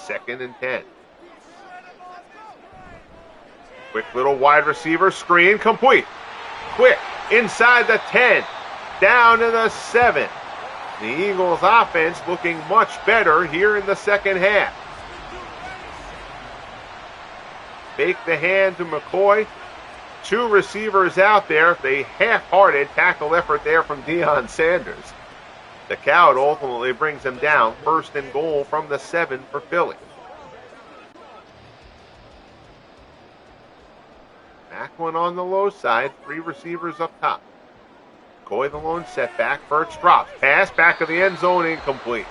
Second and 10. Quick little wide receiver screen, complete. Quick, inside the 10, down to the 7. The Eagles offense looking much better here in the second half. Fake the hand to McCoy. 2 receivers out there. The half-hearted tackle effort there from Deion Sanders. The count ultimately brings him down. First and goal from the 7 for Philly. Macklin on the low side. 3 receivers up top. McCoy the lone setback. Hurts drops. Pass back to the end zone. Incomplete.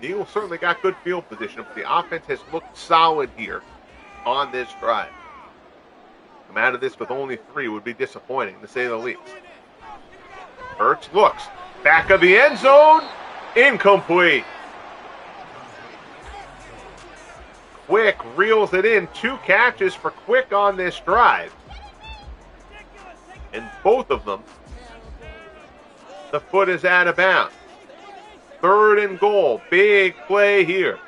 The Eagles certainly got good field position, but the offense has looked solid here on this drive. Come out of this with only 3 would be disappointing, to say the least. Hurts looks. Back of the end zone. Incomplete. Quick reels it in. 2 catches for Quick on this drive. And both of them, the foot is out of bounds. Third and goal. Big play here.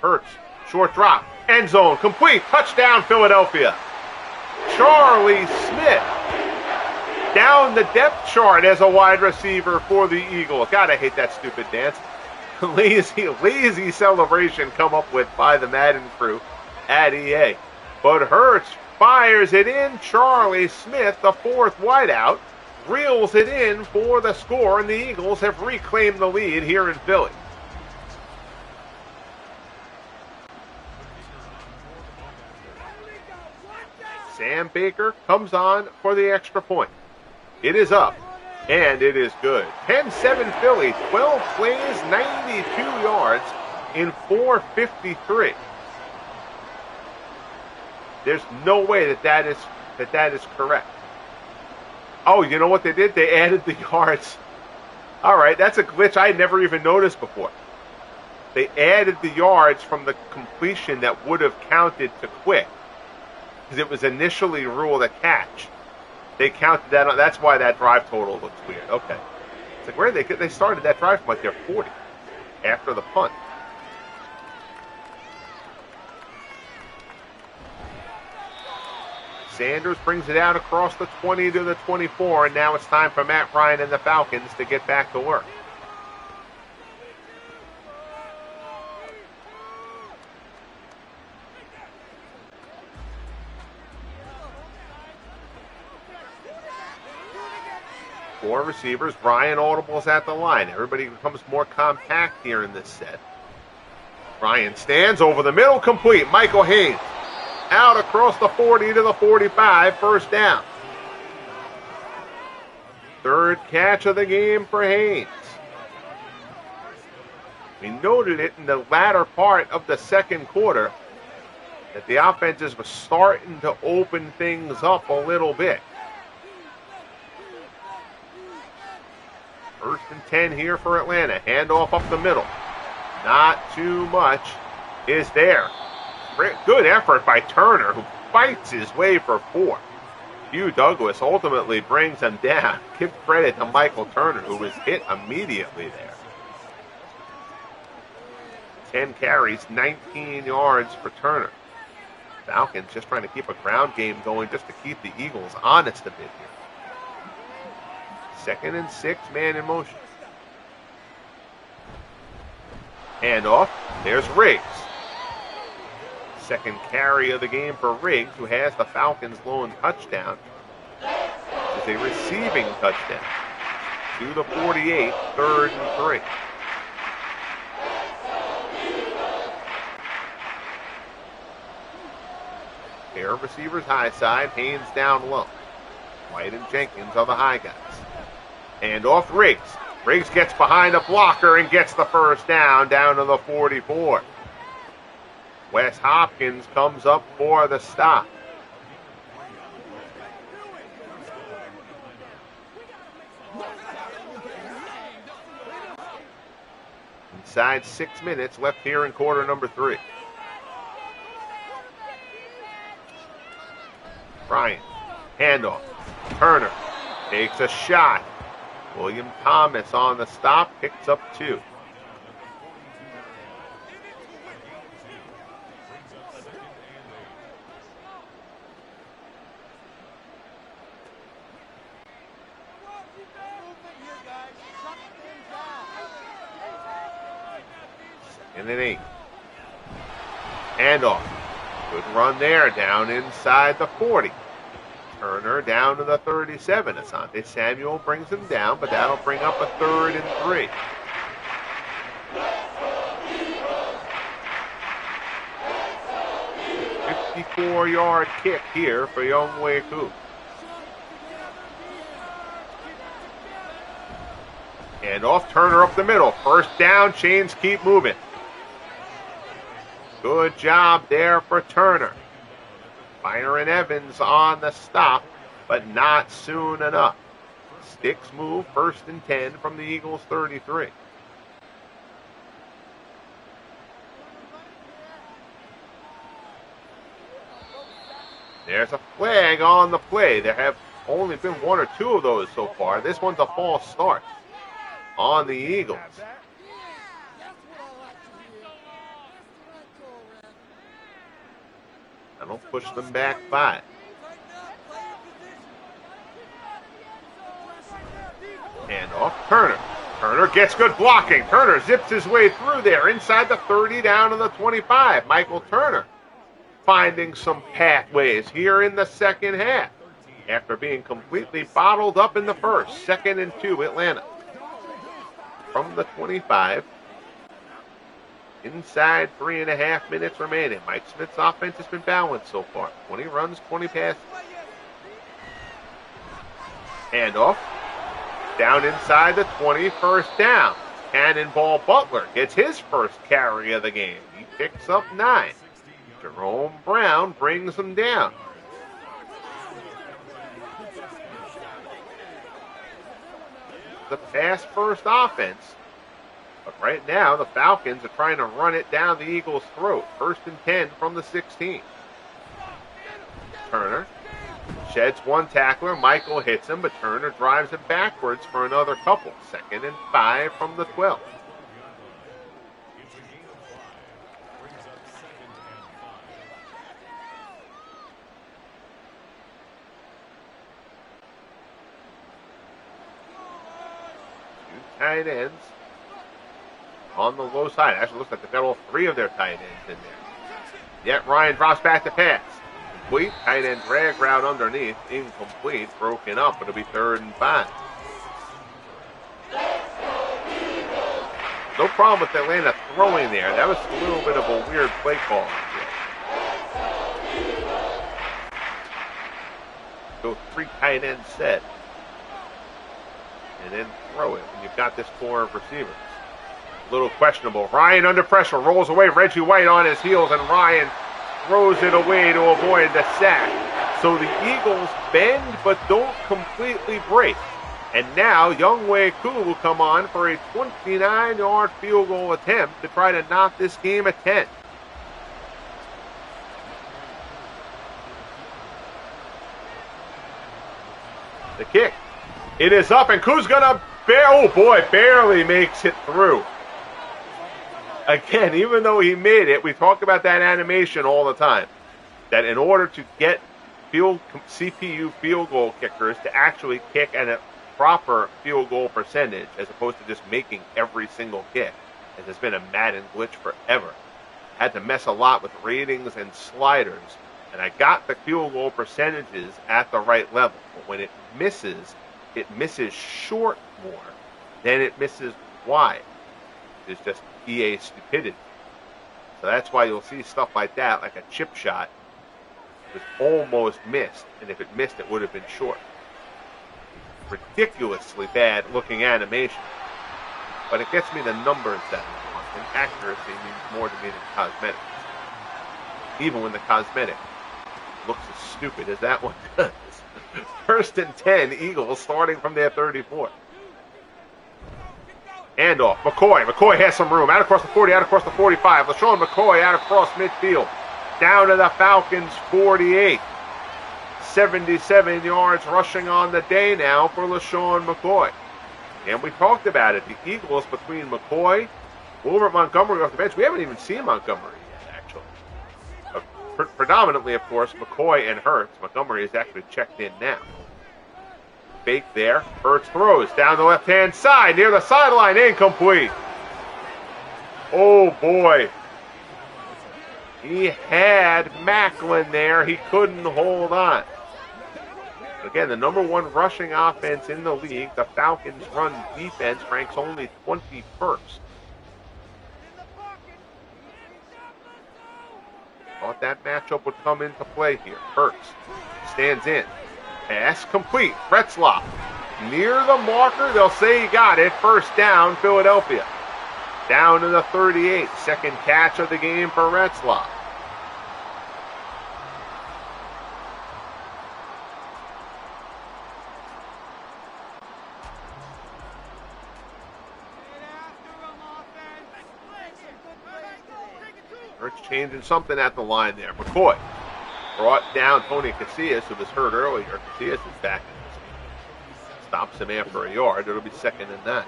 Hurts. Short drop. End zone. Complete. Touchdown, Philadelphia. Charlie Smith down the depth chart as a wide receiver for the Eagles. Gotta hate that stupid dance. Lazy celebration come up with by the Madden crew. at EA. But Hurts fires it in. Charlie Smith, the fourth wideout, reels it in for the score, and the Eagles have reclaimed the lead here in Philly. Sam Baker comes on for the extra point. It is up, and it is good. 10-7 Philly, 12 plays, 92 yards in 4:53. There's no way that is correct. Oh, you know what they did? They added the yards. All right, that's a glitch I had never even noticed before. They added the yards from the completion that would have counted to quick, because it was initially ruled a catch. They counted that on. That's why that drive total looks weird. Okay. It's like, where they started that drive from like their 40 after the punt. Sanders brings it out across the 20 to the 24, and now it's time for Matt Ryan and the Falcons to get back to work. Four receivers. Ryan audibles at the line. Everybody becomes more compact here in this set. Ryan stands over the middle, complete. Michael Haynes out across the 40 to the 45, first down. Third catch of the game for Haynes. We noted it in the latter part of the second quarter that the offenses were starting to open things up a little bit. First and 10 here for Atlanta. Handoff up the middle. Not too much is there. Good effort by Turner, who fights his way for 4. Hugh Douglas ultimately brings him down. Give credit to Michael Turner, who was hit immediately there. 10 carries, 19 yards for Turner. Falcons just trying to keep a ground game going just to keep the Eagles honest a bit here. 2nd and 6, man in motion. Handoff. There's Riggs. Second carry of the game for Riggs, who has the Falcons' lone touchdown. It's a receiving touchdown. To the 48, 3rd and 3. Pair of receivers high side, Haynes down low. White and Jenkins are the high guys. And off Riggs. Riggs gets behind a blocker and gets the first down to the 44. Wes Hopkins comes up for the stop. Inside 6 minutes left here in quarter number 3. Bryant, handoff. Turner takes a shot. William Thomas on the stop, picks up 2. And an 8. Handoff. Good run there, down inside the 40. Turner down to the 37. Asante Samuel brings him down, but that'll bring up a 3rd and 3. A 54-yard kick here for Younghoe Koo. And off Turner up the middle. First down, chains keep moving. Good job there for Turner. Byron Evans on the stop, but not soon enough. Sticks move, 1st and 10 from the Eagles' 33. There's a flag on the play. There have only been 1 or 2 of those so far. This one's a false start on the Eagles. That'll push them back 5. And off Turner. Turner gets good blocking. Turner zips his way through there inside the 30 down to the 25. Michael Turner finding some pathways here in the second half after being completely bottled up in the first. 2nd and 2, Atlanta. From the 25. Inside 3.5 minutes remaining. Mike Smith's offense has been balanced so far. 20 runs, 20 passes. Handoff. Down inside the 20, first down. Cannonball Butler gets his first carry of the game. He picks up 9. Jerome Brown brings him down. The pass-first offense. But right now, the Falcons are trying to run it down the Eagles' throat. 1st and 10 from the 16. Turner sheds one tackler. Michael hits him, but Turner drives him backwards for another couple. 2nd and 5 from the 12. Two tight ends on the low side. Actually looks like they've got all 3 of their tight ends in there. Yet Ryan drops back to pass. Complete. Tight end drag route underneath. Incomplete. Broken up. It'll be 3rd and 5. No problem with Atlanta throwing there. That was a little bit of a weird play call. Go 3 tight end set. And then throw it when you've got this core of receivers. A little questionable. Ryan under pressure. Rolls away. Reggie White on his heels. And Ryan throws it away to avoid the sack. So the Eagles bend but don't completely break. And now Younghoe Koo will come on for a 29-yard field goal attempt to try to knock this game at 10. The kick. It is up, and Koo's going to barely makes it through. Again, even though he made it, we talk about that animation all the time. That in order to get CPU field goal kickers to actually kick at a proper field goal percentage, as opposed to just making every single kick, as has been a Madden glitch forever. Had to mess a lot with ratings and sliders, and I got the field goal percentages at the right level. But when it misses short more than it misses wide. It's just EA stupidity. So that's why you'll see stuff like that, like a chip shot was almost missed, and if it missed, it would have been short. Ridiculously bad looking animation, but it gets me the numbers that I want, and accuracy means more to me than cosmetics. Even when the cosmetic looks as stupid as that one does. 1st and 10, Eagles starting from their 34. Handoff. McCoy has some room. Out across the 40, out across the 45. LaSean McCoy out across midfield. Down to the Falcons' 48. 77 yards rushing on the day now for LaSean McCoy. And we talked about it. The Eagles between McCoy, Wilbert Montgomery off the bench. We haven't even seen Montgomery yet, actually. Predominantly, of course, McCoy and Hurts. Montgomery is actually checked in now. Fake there. Hurts throws down the left-hand side near the sideline. Incomplete. Oh, boy. He had Macklin there. He couldn't hold on. Again, the number 1 rushing offense in the league. The Falcons' run defense ranks only 21st. Thought that matchup would come into play here. Hurts stands in. Pass complete. Retzloff near the marker. They'll say he got it. First down, Philadelphia. Down to the 38. Second catch of the game for Retzloff. Hurts changing something at the line there. McCoy brought down Tony Casillas, who was hurt earlier. Casillas is back in this game. Stops him after a yard. It'll be 2nd and 9.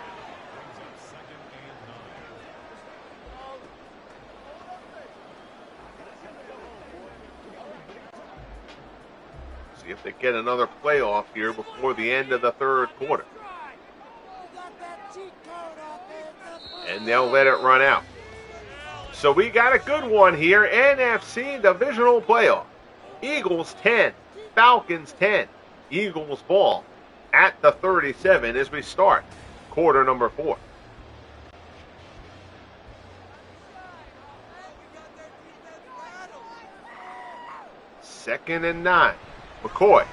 See if they get another playoff here before the end of the 3rd quarter. And they'll let it run out. So we got a good one here. NFC Divisional playoff. Eagles 10, Falcons 10. Eagles ball at the 37 as we start quarter number 4. Second and 9. McCoy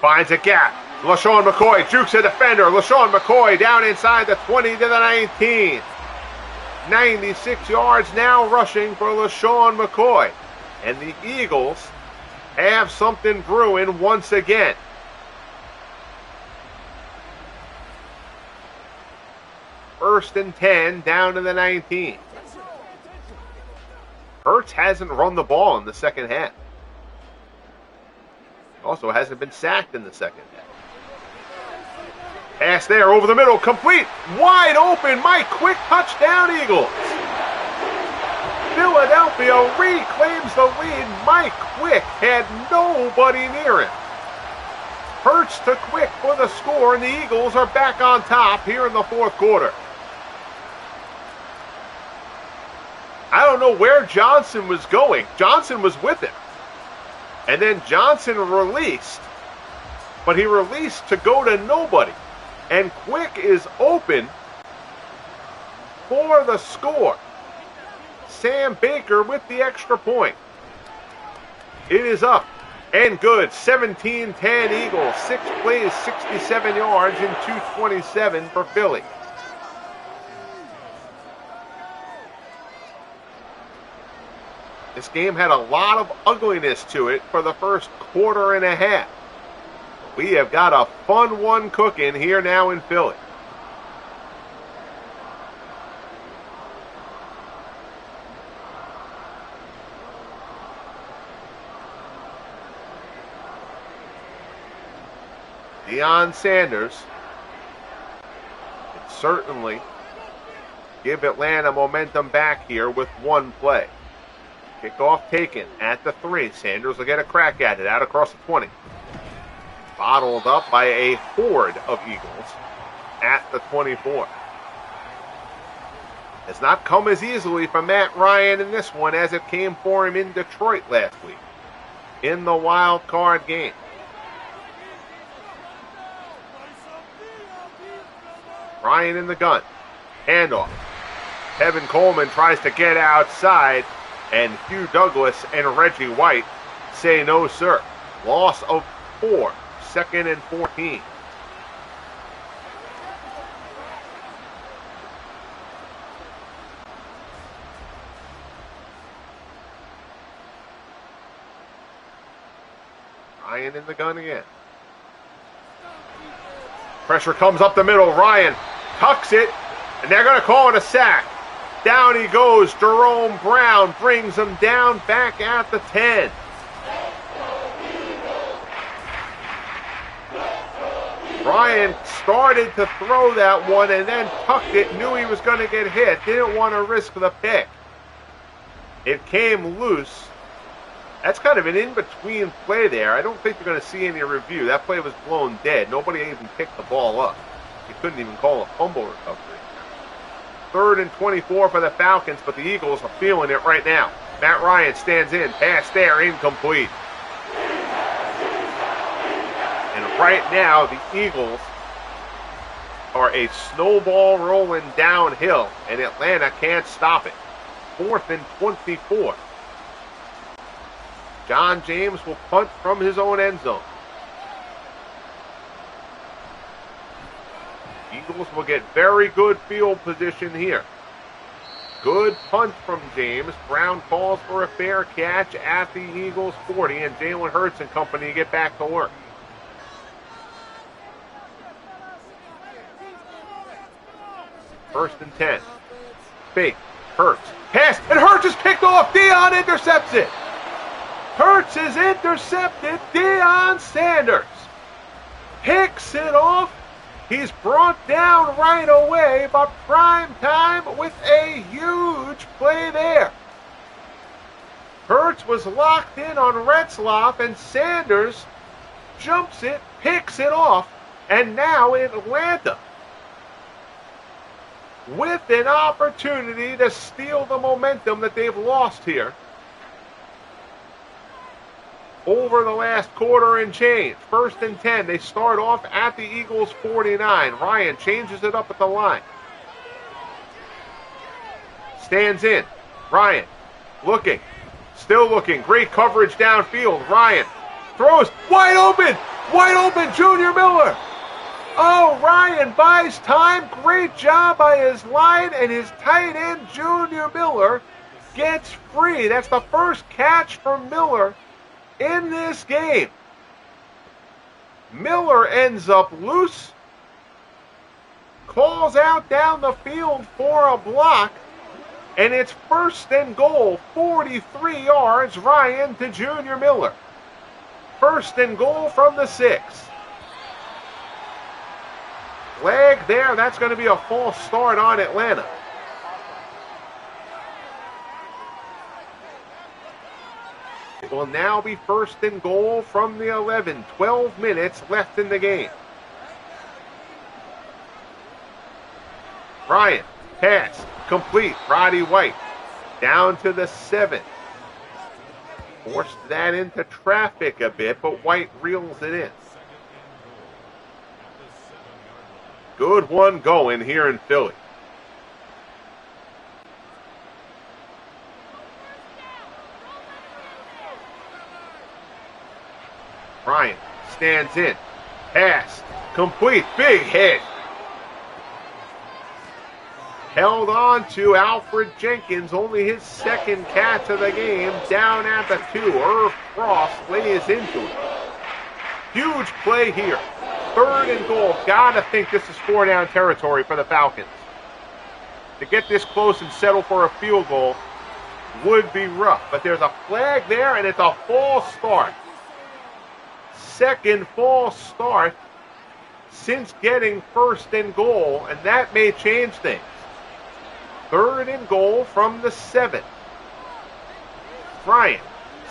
finds a gap. LaSean McCoy jukes a defender. LaSean McCoy down inside the 20 to the 19. 96 yards now rushing for LaSean McCoy. And the Eagles have something brewing once again. First and 10 down to the 19. Hurts hasn't run the ball in the second half. Also hasn't been sacked in the second half. Pass there over the middle, complete, wide open, Mike Quick, touchdown Eagles. Philadelphia reclaims the lead. Mike Quick had nobody near him. Hurts to Quick for the score, and the Eagles are back on top here in the fourth quarter. I don't know where Johnson was going. Johnson was with him. And then Johnson released, but he released to go to nobody. And Quick is open for the score. Sam Baker with the extra point. It is up and good. 17-10 Eagles. 6 plays, 67 yards, and 227 for Philly. This game had a lot of ugliness to it for the first quarter and a half. We have got a fun one cooking here now in Philly. Deion Sanders can certainly give Atlanta momentum back here with one play. Kickoff taken at the 3. Sanders will get a crack at it out across the 20. Bottled up by a horde of Eagles at the 24. Has not come as easily for Matt Ryan in this one as it came for him in Detroit last week in the wild card game. Ryan in the gun. Handoff. Tevin Coleman tries to get outside, and Hugh Douglas and Reggie White say no, sir. Loss of 4. Second and 14. Ryan in the gun again. Pressure comes up the middle. Ryan tucks it, and they're going to call it a sack. Down he goes. Jerome Brown brings him down back at the 10. Ryan started to throw that one and then tucked it, knew he was going to get hit, didn't want to risk the pick. It came loose. That's kind of an in-between play there. I don't think you're going to see any review. That play was blown dead. Nobody even picked the ball up. You couldn't even call a fumble recovery. 3rd and 24 for the Falcons, but the Eagles are feeling it right now. Matt Ryan stands in. Pass there, incomplete. And right now, the Eagles are a snowball rolling downhill, and Atlanta can't stop it. 4th and 24. John James will punt from his own end zone. Eagles will get very good field position here. Good punt from James. Brown calls for a fair catch at the Eagles 40, and Jalen Hurts and company get back to work. First and 10. Fake. Hurts. Pass. And Hurts is picked off. Deion intercepts it. Hurts is intercepted. Deion Sanders picks it off. He's brought down right away, but prime time with a huge play there. Hurts was locked in on Lsufl, and Sanders jumps it, picks it off, and now Atlanta with an opportunity to steal the momentum that they've lost here over the last quarter and change. 1st and 10. They start off at the Eagles' 49. Ryan changes it up at the line. Stands in. Ryan looking. Still looking. Great coverage downfield. Ryan throws. Wide open. Wide open. Junior Miller. Oh, Ryan buys time. Great job by his line, and his tight end, Junior Miller, gets free. That's the first catch for Miller in this game. Miller ends up loose, calls out down the field for a block, and it's 1st and goal, 43 yards, Ryan to Junior Miller. 1st and goal from the 6. Flag there, that's going to be a false start on Atlanta. It will now be 1st and goal from the 11. 12 minutes left in the game. Ryan, pass, complete. Roddy White down to the 7. Forced that into traffic a bit, but White reels it in. Good one going here in Philly. Ryan stands in. Pass. Complete. Big hit. Held on to Alfred Jenkins. Only his 2nd catch of the game. Down at the 2. Irv Frost lays into it. Huge play here. 3rd and goal. Gotta think this is 4-down territory for the Falcons. To get this close and settle for a field goal would be rough. But there's a flag there, and it's a false start. 2nd false start since getting 1st and goal, and that may change things. 3rd and goal from the 7. Ryan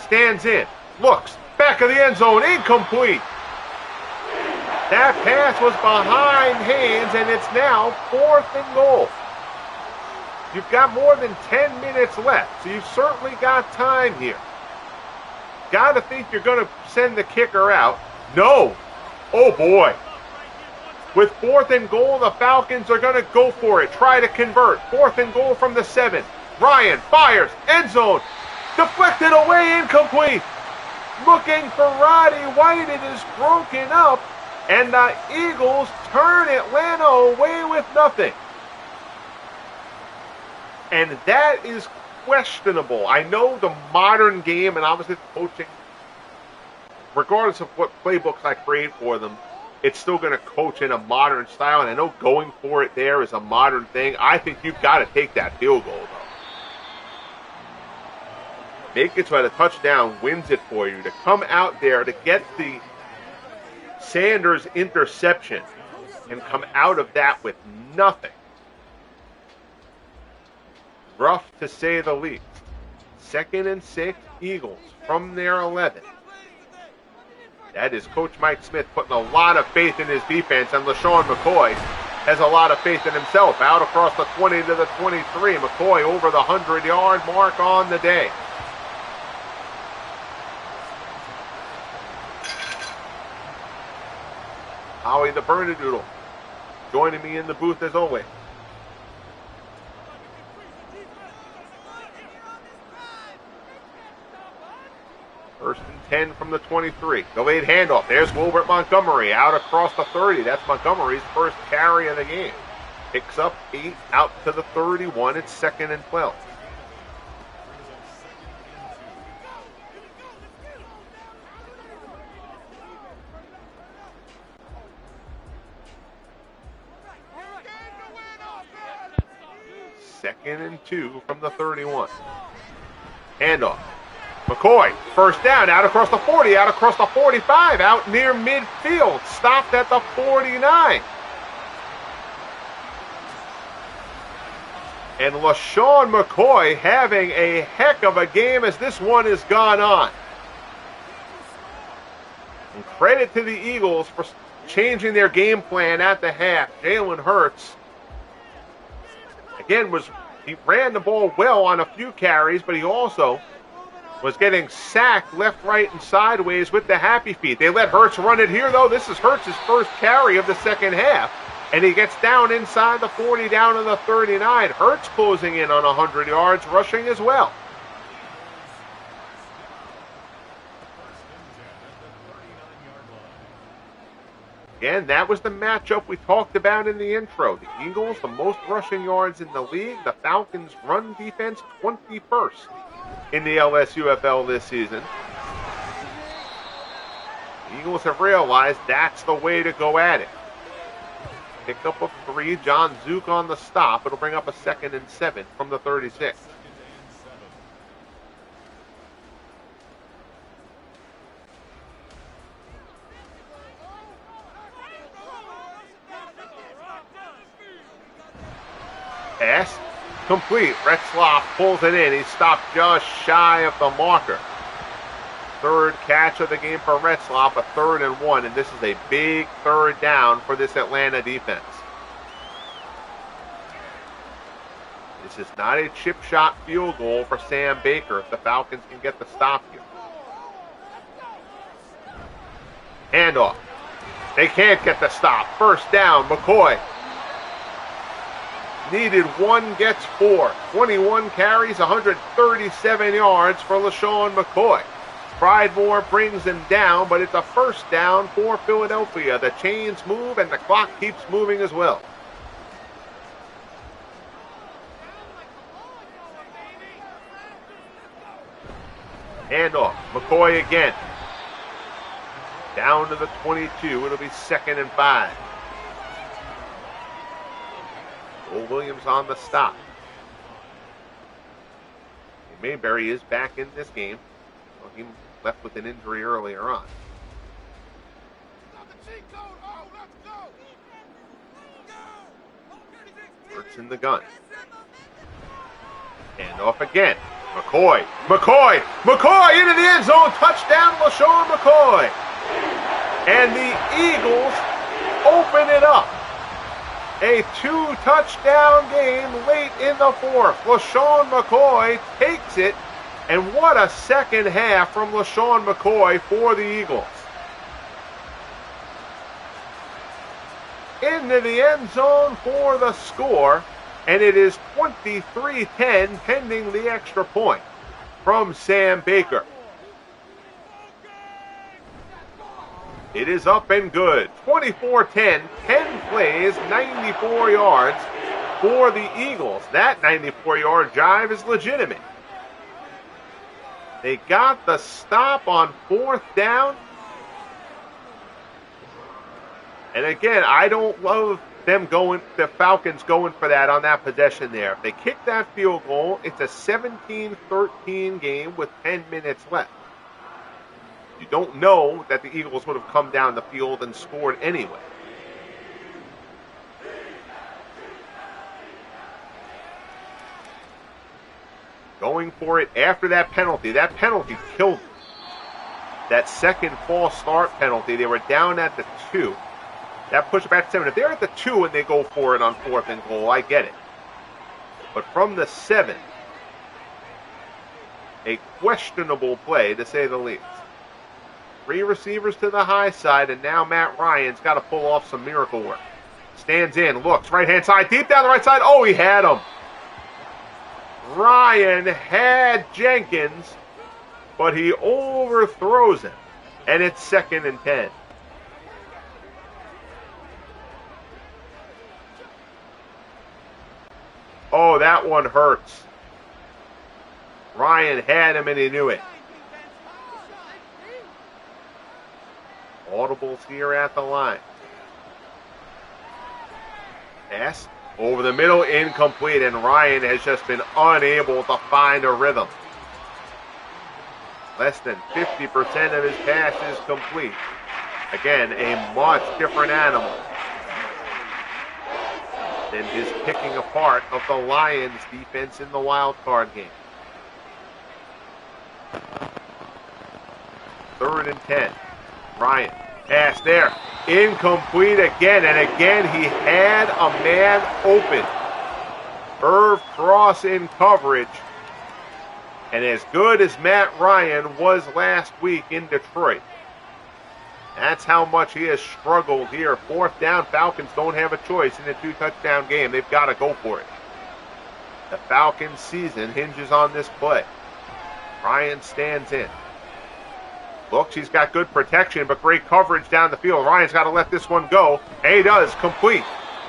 stands in, looks, back of the end zone, incomplete. That pass was behind Haynes, and it's now 4th and goal. You've got more than 10 minutes left, so you've certainly got time here. Got to think you're going to send the kicker out. No. Oh, boy. With 4th and goal, the Falcons are going to go for it. Try to convert. 4th and goal from the 7. Ryan fires. End zone. Deflected away. Incomplete. Looking for Roddy White. It is broken up. And the Eagles turn Atlanta away with nothing. And that is questionable. I know the modern game and obviously the coaching, regardless of what playbooks I create for them, it's still going to coach in a modern style. And I know going for it there is a modern thing. I think you've got to take that field goal, though. Make it so that a touchdown wins it for you. To come out there to get the Sanders interception and come out of that with nothing. Rough to say the least. 2nd and 6, Eagles from their 11. That is Coach Mike Smith putting a lot of faith in his defense, and LaSean McCoy has a lot of faith in himself. Out across the 20 to the 23. McCoy over the 100-yard mark on the day. Howie the Bernadoodle joining me in the booth as always. 1st and 10 from the 23. Delayed handoff. There's Wilbert Montgomery out across the 30. That's Montgomery's first carry of the game. Picks up 8 out to the 31. It's 2nd and 12. Second and 2 from the 31. Handoff. McCoy, first down, out across the 40, out across the 45, out near midfield, stopped at the 49. And LaSean McCoy having a heck of a game as this one has gone on. And credit to the Eagles for changing their game plan at the half. Jalen Hurts again, he ran the ball well on a few carries, but he also was getting sacked left, right, and sideways with the happy feet. They let Hurts run it here, though. This is Hurts' first carry of the second half, and he gets down inside the 40, down to the 39. Hurts closing in on 100 yards, rushing as well. Again, that was the matchup we talked about in the intro. The Eagles, the most rushing yards in the league. The Falcons' run defense, 21st in the Lsufl this season. The Eagles have realized that's the way to go at it. Pick up a 3. John Zook on the stop. It'll bring up a 2nd and 7 from the 36. Pass complete. Lsufl pulls it in. He stopped just shy of the marker. Third catch of the game for Lsufl, a 3rd and 1, and this is a big third down for this Atlanta defense. This is not a chip shot field goal for Sam Baker if the Falcons can get the stop here. Handoff. They can't get the stop. First down, McCoy. Needed 1, gets 4. 21 carries, 137 yards for LaSean McCoy. Pridemore brings him down, but it's a first down for Philadelphia. The chains move and the clock keeps moving as well. Handoff. McCoy again. Down to the 22. It'll be 2nd and 5. Will Williams on the stop. Mayberry is back in this game. Well, he left with an injury earlier on. Hurts in the gun. And off again. McCoy into the end zone. Touchdown, LaSean McCoy. And the Eagles open it up. A 2-touchdown game late in the 4th. LaSean McCoy takes it, and what a second half from LaSean McCoy for the Eagles. Into the end zone for the score, and it is 23-10 pending the extra point from Sam Baker. It is up and good. 24-10, 10 plays, 94 yards for the Eagles. That 94-yard drive is legitimate. They got the stop on 4th down. And again, I don't love the Falcons going for that on that possession there. If they kick that field goal, it's a 17-13 game with 10 minutes left. You don't know that the Eagles would have come down the field and scored anyway. Going for it after that penalty. That penalty killed them. That second false start penalty, they were down at the 2. That pushed back to 7. If they're at the 2 and they go for it on 4th and goal, I get it. But from the 7, a questionable play to say the least. 3 receivers to the high side, and now Matt Ryan's got to pull off some miracle work. Stands in, looks, right-hand side, deep down the right side. Oh, he had him. Ryan had Jenkins, but he overthrows him, and it's 2nd and 10. Oh, that one hurts. Ryan had him, and he knew it. Audibles here at the line. Pass over the middle, incomplete, and Ryan has just been unable to find a rhythm. Less than 50% of his passes complete. Again, a much different animal than his picking apart of the Lions defense in the wild card game. 3rd and 10. Ryan, pass there, incomplete again, and again he had a man open. Irv Cross in coverage. And as good as Matt Ryan was last week in Detroit, that's how much he has struggled here. 4th down, Falcons don't have a choice in a 2-touchdown game. They've got to go for it. The Falcons' season hinges on this play. Ryan stands in. Looks, he's got good protection, but great coverage down the field. Ryan's got to let this one go. And he does, complete.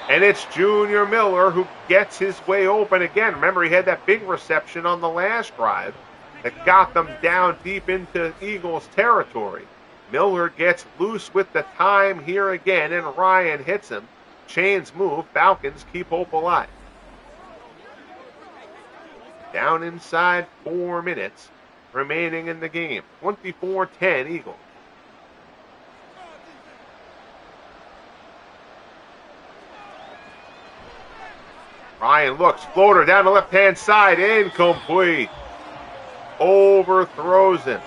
And it's Junior Miller who gets his way open again. Remember, he had that big reception on the last drive that got them down deep into Eagles territory. Miller gets loose with the time here again, and Ryan hits him. Chains move. Falcons keep hope alive. Down inside 4 minutes remaining in the game. 24-10 Eagles. Ryan looks, floater down the left-hand side, incomplete. Overthrows him.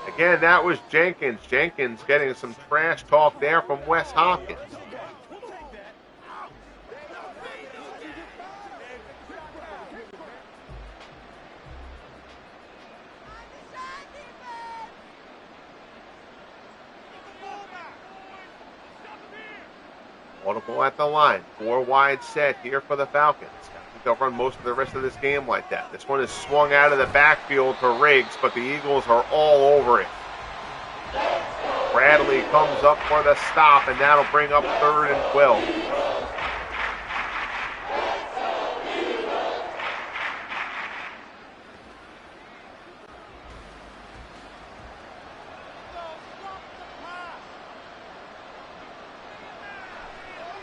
Again, that was Jenkins. Jenkins getting some trash talk there from Wes Hopkins. Audible at the line. 4 wide set here for the Falcons. I think they'll run most of the rest of this game like that. This one is swung out of the backfield to Riggs, but the Eagles are all over it. Bradley comes up for the stop, and that'll bring up 3rd and 12.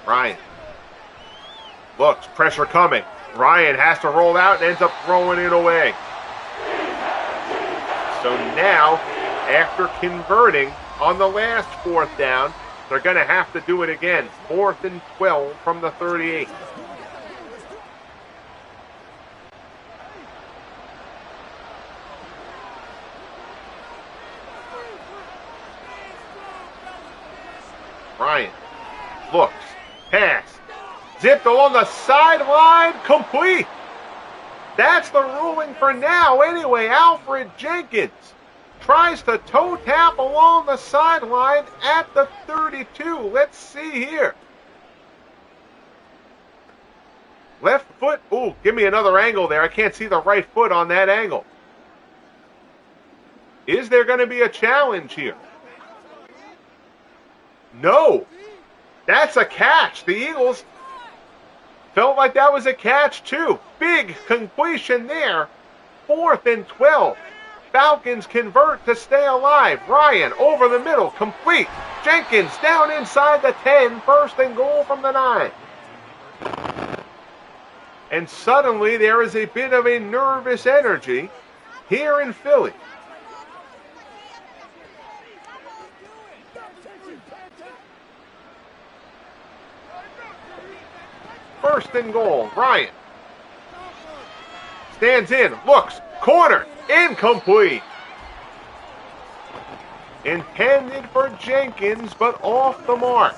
Ryan looks, pressure coming. Ryan has to roll out and ends up throwing it away. So now, after converting on the last 4th down, they're going to have to do it again. 4th and 12 from the 38. Ryan looks. Pass. Zipped along the sideline. Complete. That's the ruling for now anyway. Alfred Jenkins tries to toe tap along the sideline at the 32. Let's see here. Left foot. Ooh, give me another angle there. I can't see the right foot on that angle. Is there going to be a challenge here? No. That's a catch. The Eagles felt like that was a catch too. Big completion there. 4th and 12. Falcons convert to stay alive. Ryan over the middle. Complete. Jenkins down inside the 10. 1st and goal from the 9. And suddenly there is a bit of a nervous energy here in Philly. First and goal. Ryan stands in, looks, corner, incomplete. Intended for Jenkins, but off the mark.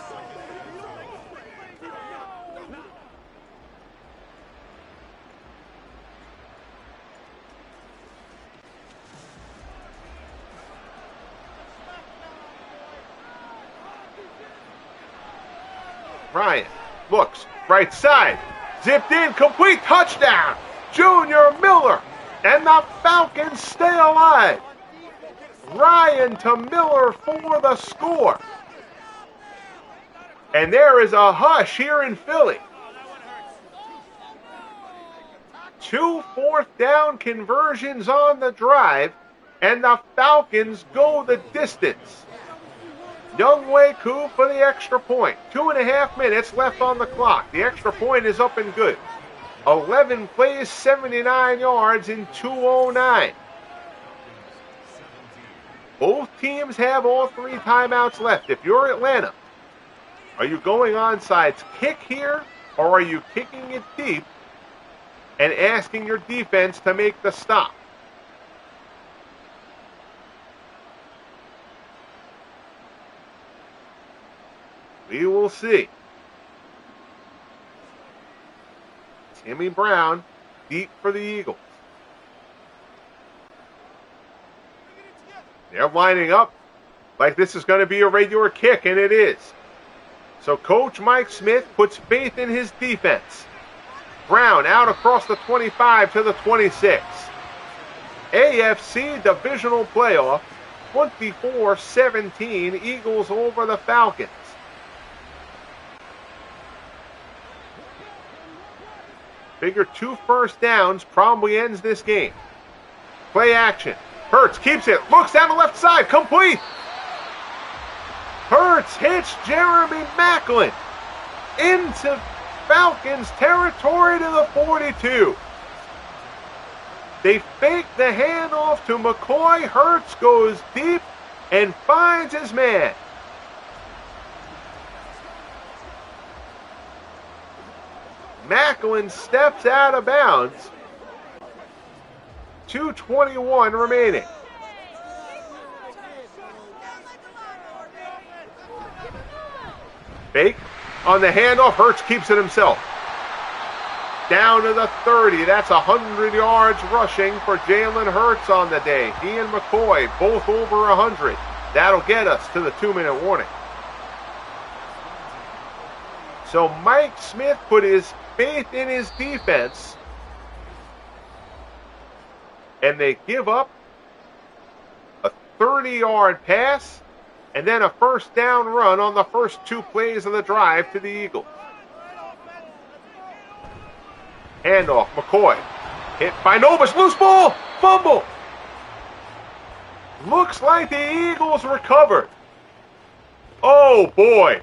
Ryan looks, right side, zipped in, complete, touchdown. Junior Miller, and the Falcons stay alive. Ryan to Miller for the score. And there is a hush here in Philly. 2 4th down conversions on the drive, and the Falcons go the distance. Younghoe Koo for the extra point. 2.5 minutes left on the clock. The extra point is up and good. 11 plays, 79 yards in 2:09. Both teams have all 3 timeouts left. If you're Atlanta, are you going onside kick here, or are you kicking it deep and asking your defense to make the stop? We will see. Timmy Brown deep for the Eagles. They're lining up like this is going to be a regular kick, and it is. So Coach Mike Smith puts faith in his defense. Brown out across the 25 to the 26. AFC Divisional Playoff, 24-17, Eagles over the Falcons. Figure 2 first downs probably ends this game. Play action. Hurts keeps it, looks down the left side, complete. Hurts hits Jeremy Maclin into Falcons territory to the 42. They fake the handoff to McCoy. Hurts goes deep and finds his man. Maclin steps out of bounds. 2:21 remaining. Fake on the handoff. Hurts keeps it himself. Down to the 30. That's 100 yards rushing for Jalen Hurts on the day. He and McCoy both over 100. That'll get us to the 2-minute warning. So Mike Smith put his faith in his defense, and they give up a 30-yard pass and then a first down run on the first 2 plays of the drive to the Eagles. Handoff, McCoy. Hit by Novus, loose ball, fumble. Looks like the Eagles recovered. Oh, boy.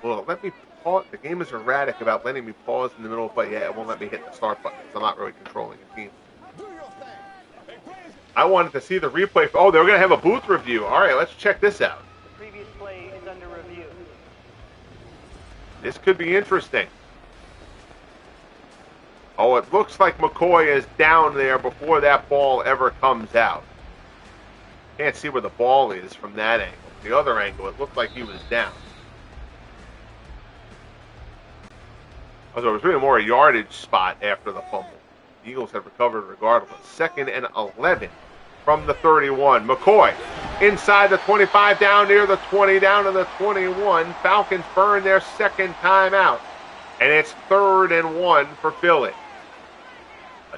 Well, let me pause. The game is erratic about letting me pause in the middle of play. Yeah, it won't let me hit the start button because I'm not really controlling the team. I wanted to see the replay. Oh, they're going to have a booth review. All right, let's check this out. The previous play is under review. This could be interesting. Oh, it looks like McCoy is down there before that ball ever comes out. Can't see where the ball is from that angle. The other angle, it looked like he was down. So it was really more a yardage spot after the fumble. The Eagles have recovered regardless. 2nd and 11 from the 31. McCoy inside the 25, down near the 20, down to the 21. Falcons burn their second timeout. And it's 3rd and 1 for Philly.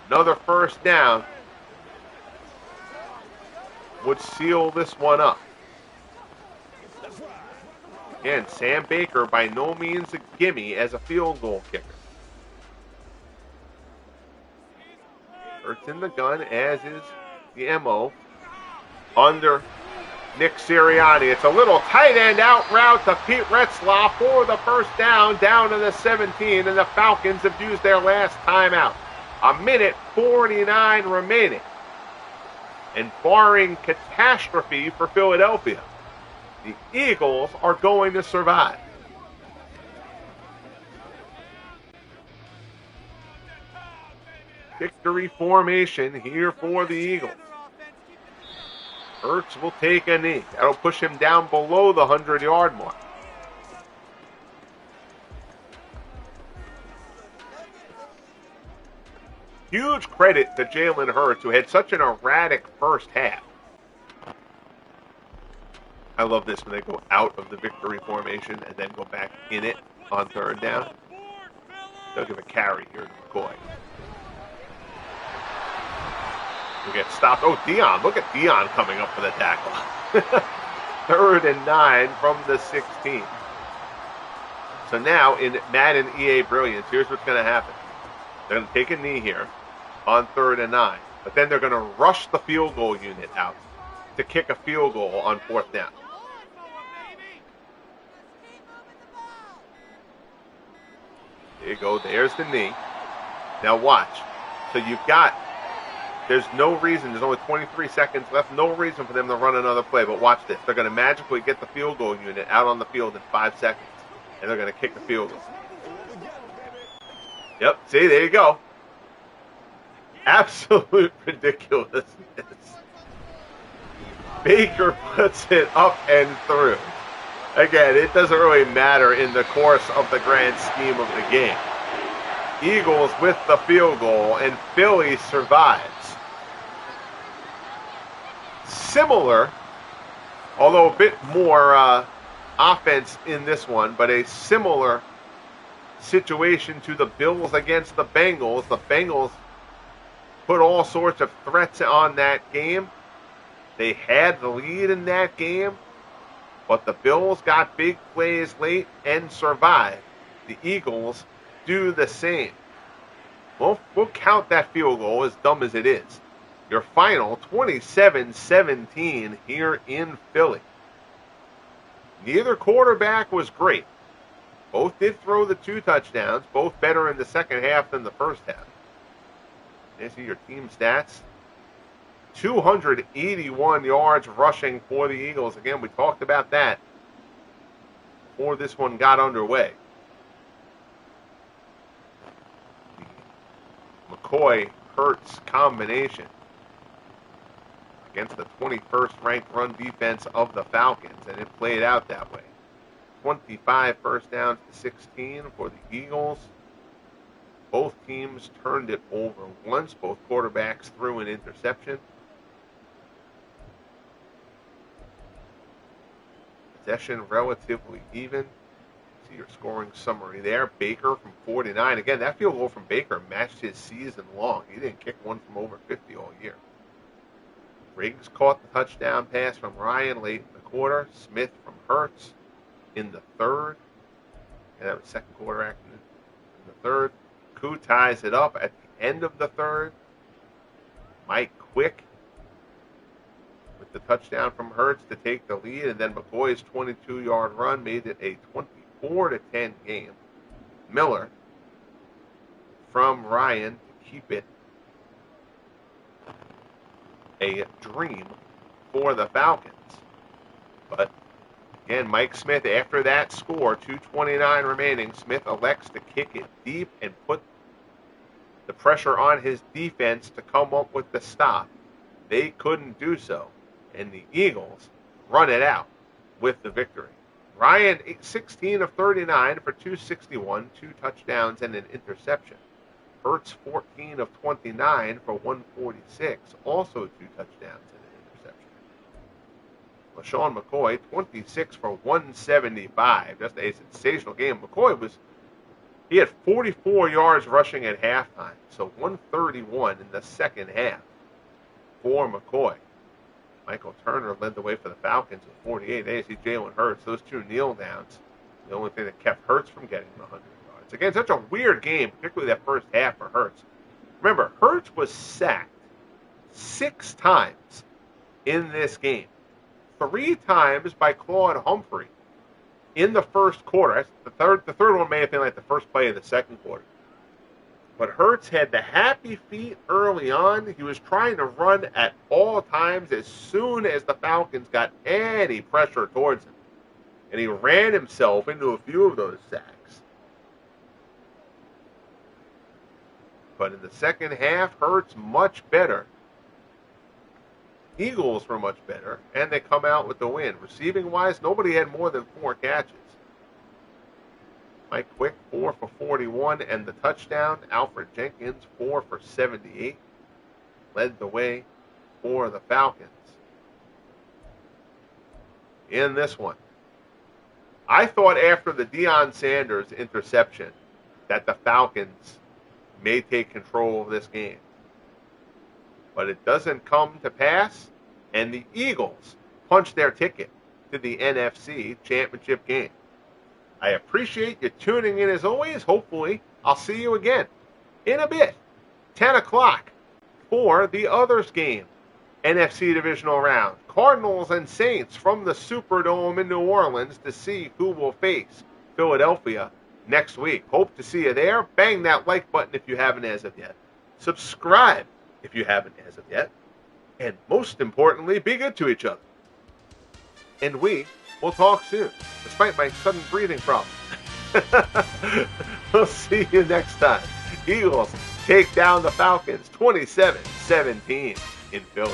Another first down would seal this one up. Again, Sam Baker by no means a gimme as a field goal kicker. Hurts in the gun, as is the MO under Nick Sirianni. It's a little tight end out route to Pete Lsufl for the first down to the 17, and the Falcons have used their last timeout. 1:49 remaining. And barring catastrophe for Philadelphia, the Eagles are going to survive. Victory formation here for the Eagles. Hurts will take a knee. That'll push him down below the 100-yard mark. Huge credit to Jalen Hurts, who had such an erratic first half. I love this when they go out of the victory formation and then go back in it on 3rd down. They'll give a carry here to McCoy. We get stopped. Oh, Deion. Look at Deion coming up for the tackle. 3rd and 9 from the 16. So now in Madden EA Brilliance, here's what's going to happen. They're going to take a knee here on 3rd and 9. But then they're going to rush the field goal unit out to kick a field goal on 4th down. There you go. There's the knee. Now watch. So you've got, there's no reason, there's only 23 seconds left, no reason for them to run another play, but watch this. They're going to magically get the field goal unit out on the field in 5 seconds, and they're going to kick the field goal. Yep, see, there you go. Absolute ridiculousness. Baker puts it up and through. Again, it doesn't really matter in the course of the grand scheme of the game. Eagles with the field goal, and Philly survives. Similar, although a bit more offense in this one, but a similar situation to the Bills against the Bengals. The Bengals put all sorts of threats on that game. They had the lead in that game, but the Bills got big plays late and survived. The Eagles do the same. We'll count that field goal, as dumb as it is. Your final 27-17 here in Philly. Neither quarterback was great. Both did throw the 2 touchdowns, both better in the second half than the first half. These are your team stats. 281 yards rushing for the Eagles. Again, we talked about that before this one got underway. The McCoy-Hurts combination against the 21st ranked run defense of the Falcons, and it played out that way. 25 first downs to 16 for the Eagles. Both teams turned it over once. Both quarterbacks threw an interception. Possession relatively even. See your scoring summary there. Baker from 49. Again, that field goal from Baker matched his season long. He didn't kick one from over 50 all year. Riggs caught the touchdown pass from Ryan late in the quarter. Smith from Hurts in the third. And that was second quarter action in the third. Koo ties it up at the end of the third. Mike Quick with the touchdown from Hurts to take the lead, and then McCoy's 22-yard run made it a 24-10 game. Miller from Ryan to keep it a dream for the Falcons. But again, Mike Smith, after that score, 2:29 remaining, Smith elects to kick it deep and put the pressure on his defense to come up with the stop. They couldn't do so, and the Eagles run it out with the victory. Ryan, 16 of 39 for 261, 2 touchdowns and an interception. Hurts, 14 of 29 for 146, also 2 touchdowns and an interception. LaSean McCoy, 26 for 175, just a sensational game. McCoy he had 44 yards rushing at halftime, so 131 in the second half for McCoy. Michael Turner led the way for the Falcons with 48. They see Jalen Hurts, those 2 kneel downs, the only thing that kept Hurts from getting 100 yards. Again, such a weird game, particularly that first half for Hurts. Remember, Hurts was sacked 6 times in this game. 3 times by Claude Humphrey in the first quarter. The third one may have been like the first play of the second quarter. But Hurts had the happy feet early on. He was trying to run at all times as soon as the Falcons got any pressure towards him. And he ran himself into a few of those sacks. But in the second half, Hurts much better. Eagles were much better, and they come out with the win. Receiving-wise, nobody had more than 4 catches. Mike Quick, 4 for 41, and the touchdown. Alfred Jenkins, 4 for 78, led the way for the Falcons in this one. I thought after the Deion Sanders interception that the Falcons may take control of this game. But it doesn't come to pass, and the Eagles punch their ticket to the NFC Championship game. I appreciate you tuning in as always. Hopefully, I'll see you again in a bit, 10 o'clock, for the others game, NFC Divisional round. Cardinals and Saints from the Superdome in New Orleans to see who will face Philadelphia next week. Hope to see you there. Bang that like button if you haven't as of yet. Subscribe if you haven't as of yet. And most importantly, be good to each other. And we will talk soon, despite my sudden breathing problem. We'll see you next time. Eagles take down the Falcons 27-17 in Philly.